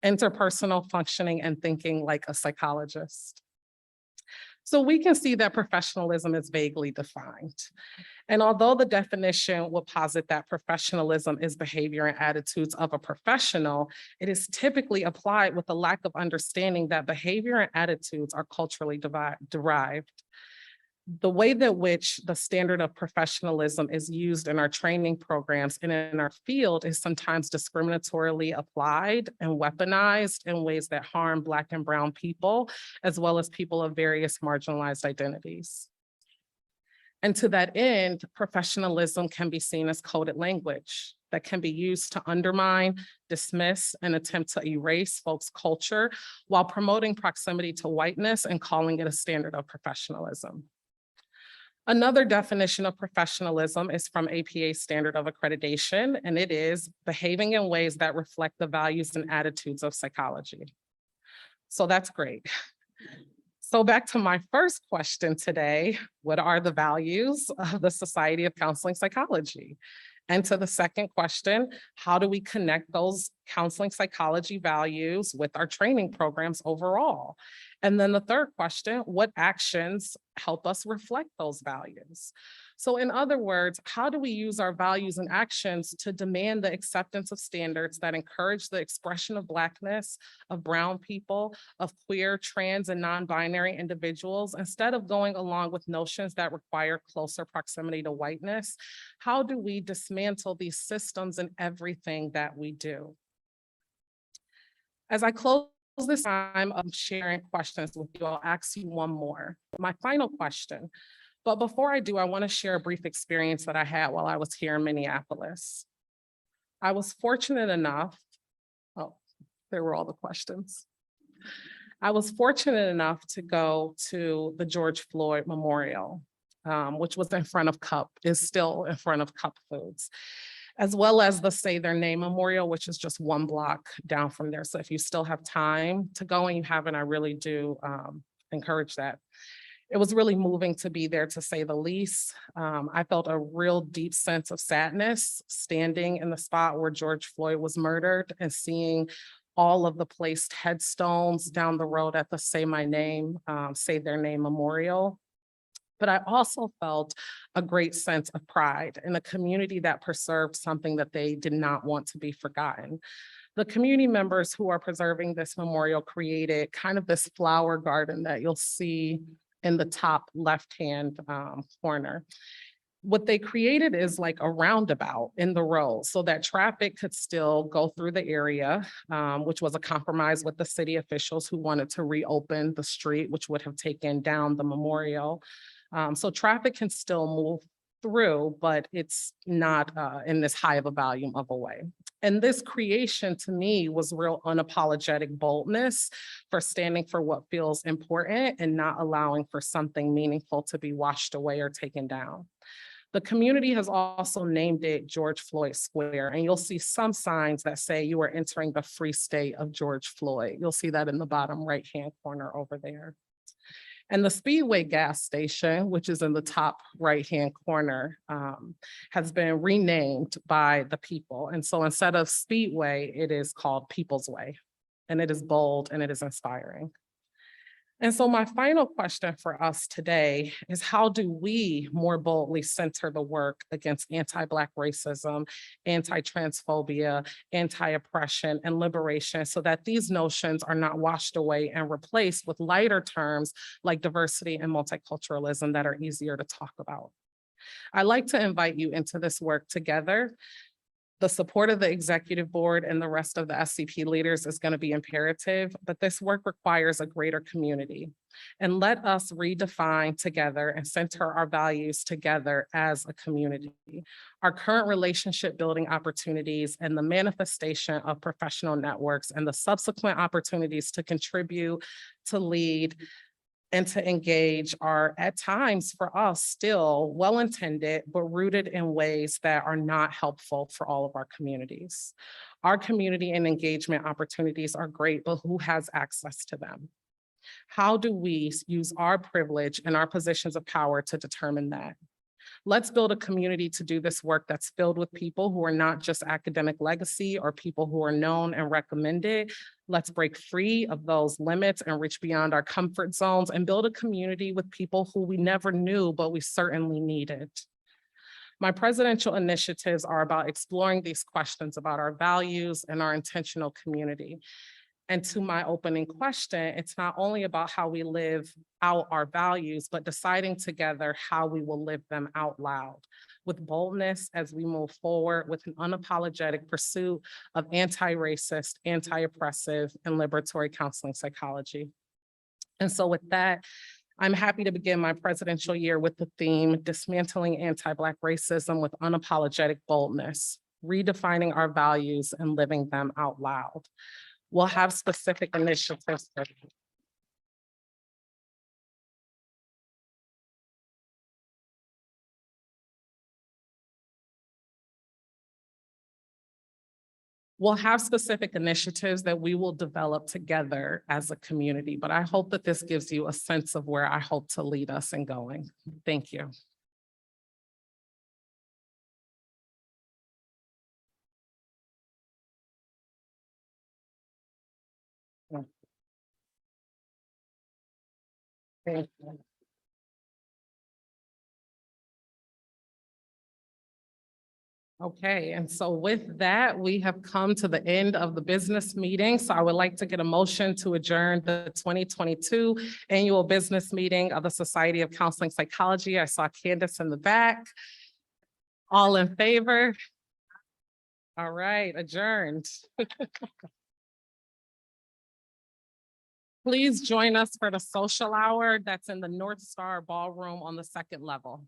Interpersonal functioning and thinking like a psychologist. So we can see that professionalism is vaguely defined. And although the definition will posit that professionalism is behavior and attitudes of a professional, it is typically applied with a lack of understanding that behavior and attitudes are culturally derived. the way that which the standard of professionalism is used in our training programs and in our field is sometimes discriminatorily applied and weaponized in ways that harm Black and Brown people, as well as people of various marginalized identities. And to that end, professionalism can be seen as coded language that can be used to undermine, dismiss, and attempt to erase folks' culture while promoting proximity to whiteness and calling it a standard of professionalism. Another definition of professionalism is from APA's standard of accreditation, and it is behaving in ways that reflect the values and attitudes of psychology. So that's great. So back to my first question today, what are the values of the Society of Counseling Psychology? And to the second question, how do we connect those counseling psychology values with our training programs overall? And then the third question, what actions help us reflect those values? So in other words, how do we use our values and actions to demand the acceptance of standards that encourage the expression of Blackness, of Brown people, of queer, trans, and non-binary individuals, instead of going along with notions that require closer proximity to whiteness? How do we dismantle these systems in everything that we do? As I close this time of sharing questions with you, I'll ask you one more, my final question. But before I do, I want to share a brief experience that I had while I was here in Minneapolis. I was fortunate enough, oh, there were all the questions. I was fortunate enough to go to the George Floyd Memorial, which was in front of CUP, is still in front of CUP Foods, as well as the Say Their Name Memorial, which is just one block down from there. So if you still have time to go and you haven't, I really do encourage that. It was really moving to be there, to say the least. I felt a real deep sense of sadness standing in the spot where George Floyd was murdered and seeing all of the placed headstones down the road at the Say My Name, Say Their Name Memorial. But I also felt a great sense of pride in a community that preserved something that they did not want to be forgotten. The community members who are preserving this memorial created kind of this flower garden that you'll see in the top left-hand corner. What they created is like a roundabout in the road so that traffic could still go through the area, which was a compromise with the city officials who wanted to reopen the street, which would have taken down the memorial. So traffic can still move through, but it's not in this high of a volume of a way. And this creation to me was real unapologetic boldness for standing for what feels important and not allowing for something meaningful to be washed away or taken down. The community has also named it George Floyd Square, and you'll see some signs that say you are entering the free state of George Floyd. You'll see that in the bottom right-hand corner over there. And the Speedway gas station, which is in the top right-hand corner, has been renamed by the people. And so instead of Speedway, it is called People's Way. And it is bold and it is inspiring. And so my final question for us today is, how do we more boldly center the work against anti-Black racism, anti-transphobia, anti-oppression, and liberation so that these notions are not washed away and replaced with lighter terms like diversity and multiculturalism that are easier to talk about? I'd like to invite you into this work together. The support of the executive board and the rest of the SCP leaders is going to be imperative, but this work requires a greater community. And let us redefine together and center our values together as a community. Our current relationship building opportunities and the manifestation of professional networks and the subsequent opportunities to contribute, to lead, and to engage are at times for us still well-intended, but rooted in ways that are not helpful for all of our communities. Our community and engagement opportunities are great, but who has access to them? How do we use our privilege and our positions of power to determine that? Let's build a community to do this work that's filled with people who are not just academic legacy or people who are known and recommended. Let's break free of those limits and reach beyond our comfort zones and build a community with people who we never knew, but we certainly needed. My presidential initiatives are about exploring these questions about our values and our intentional community. And to my opening question, it's not only about how we live out our values, but deciding together how we will live them out loud with boldness as we move forward with an unapologetic pursuit of anti-racist, anti-oppressive, and liberatory counseling psychology. And so with that, I'm happy to begin my presidential year with the theme, Dismantling Anti-Black Racism with Unapologetic Boldness, Redefining Our Values and Living Them Out Loud. We'll have specific initiatives. We'll have specific initiatives that we will develop together as a community, but I hope that this gives you a sense of where I hope to lead us in going. Thank you. Thank you. Okay, and so with that, we have come to the end of the business meeting. So I would like to get a motion to adjourn the 2022 annual business meeting of the Society of Counseling Psychology. I saw Candace in the back. All in favor? All right, adjourned. Please join us for the social hour that's in the North Star Ballroom on the second level.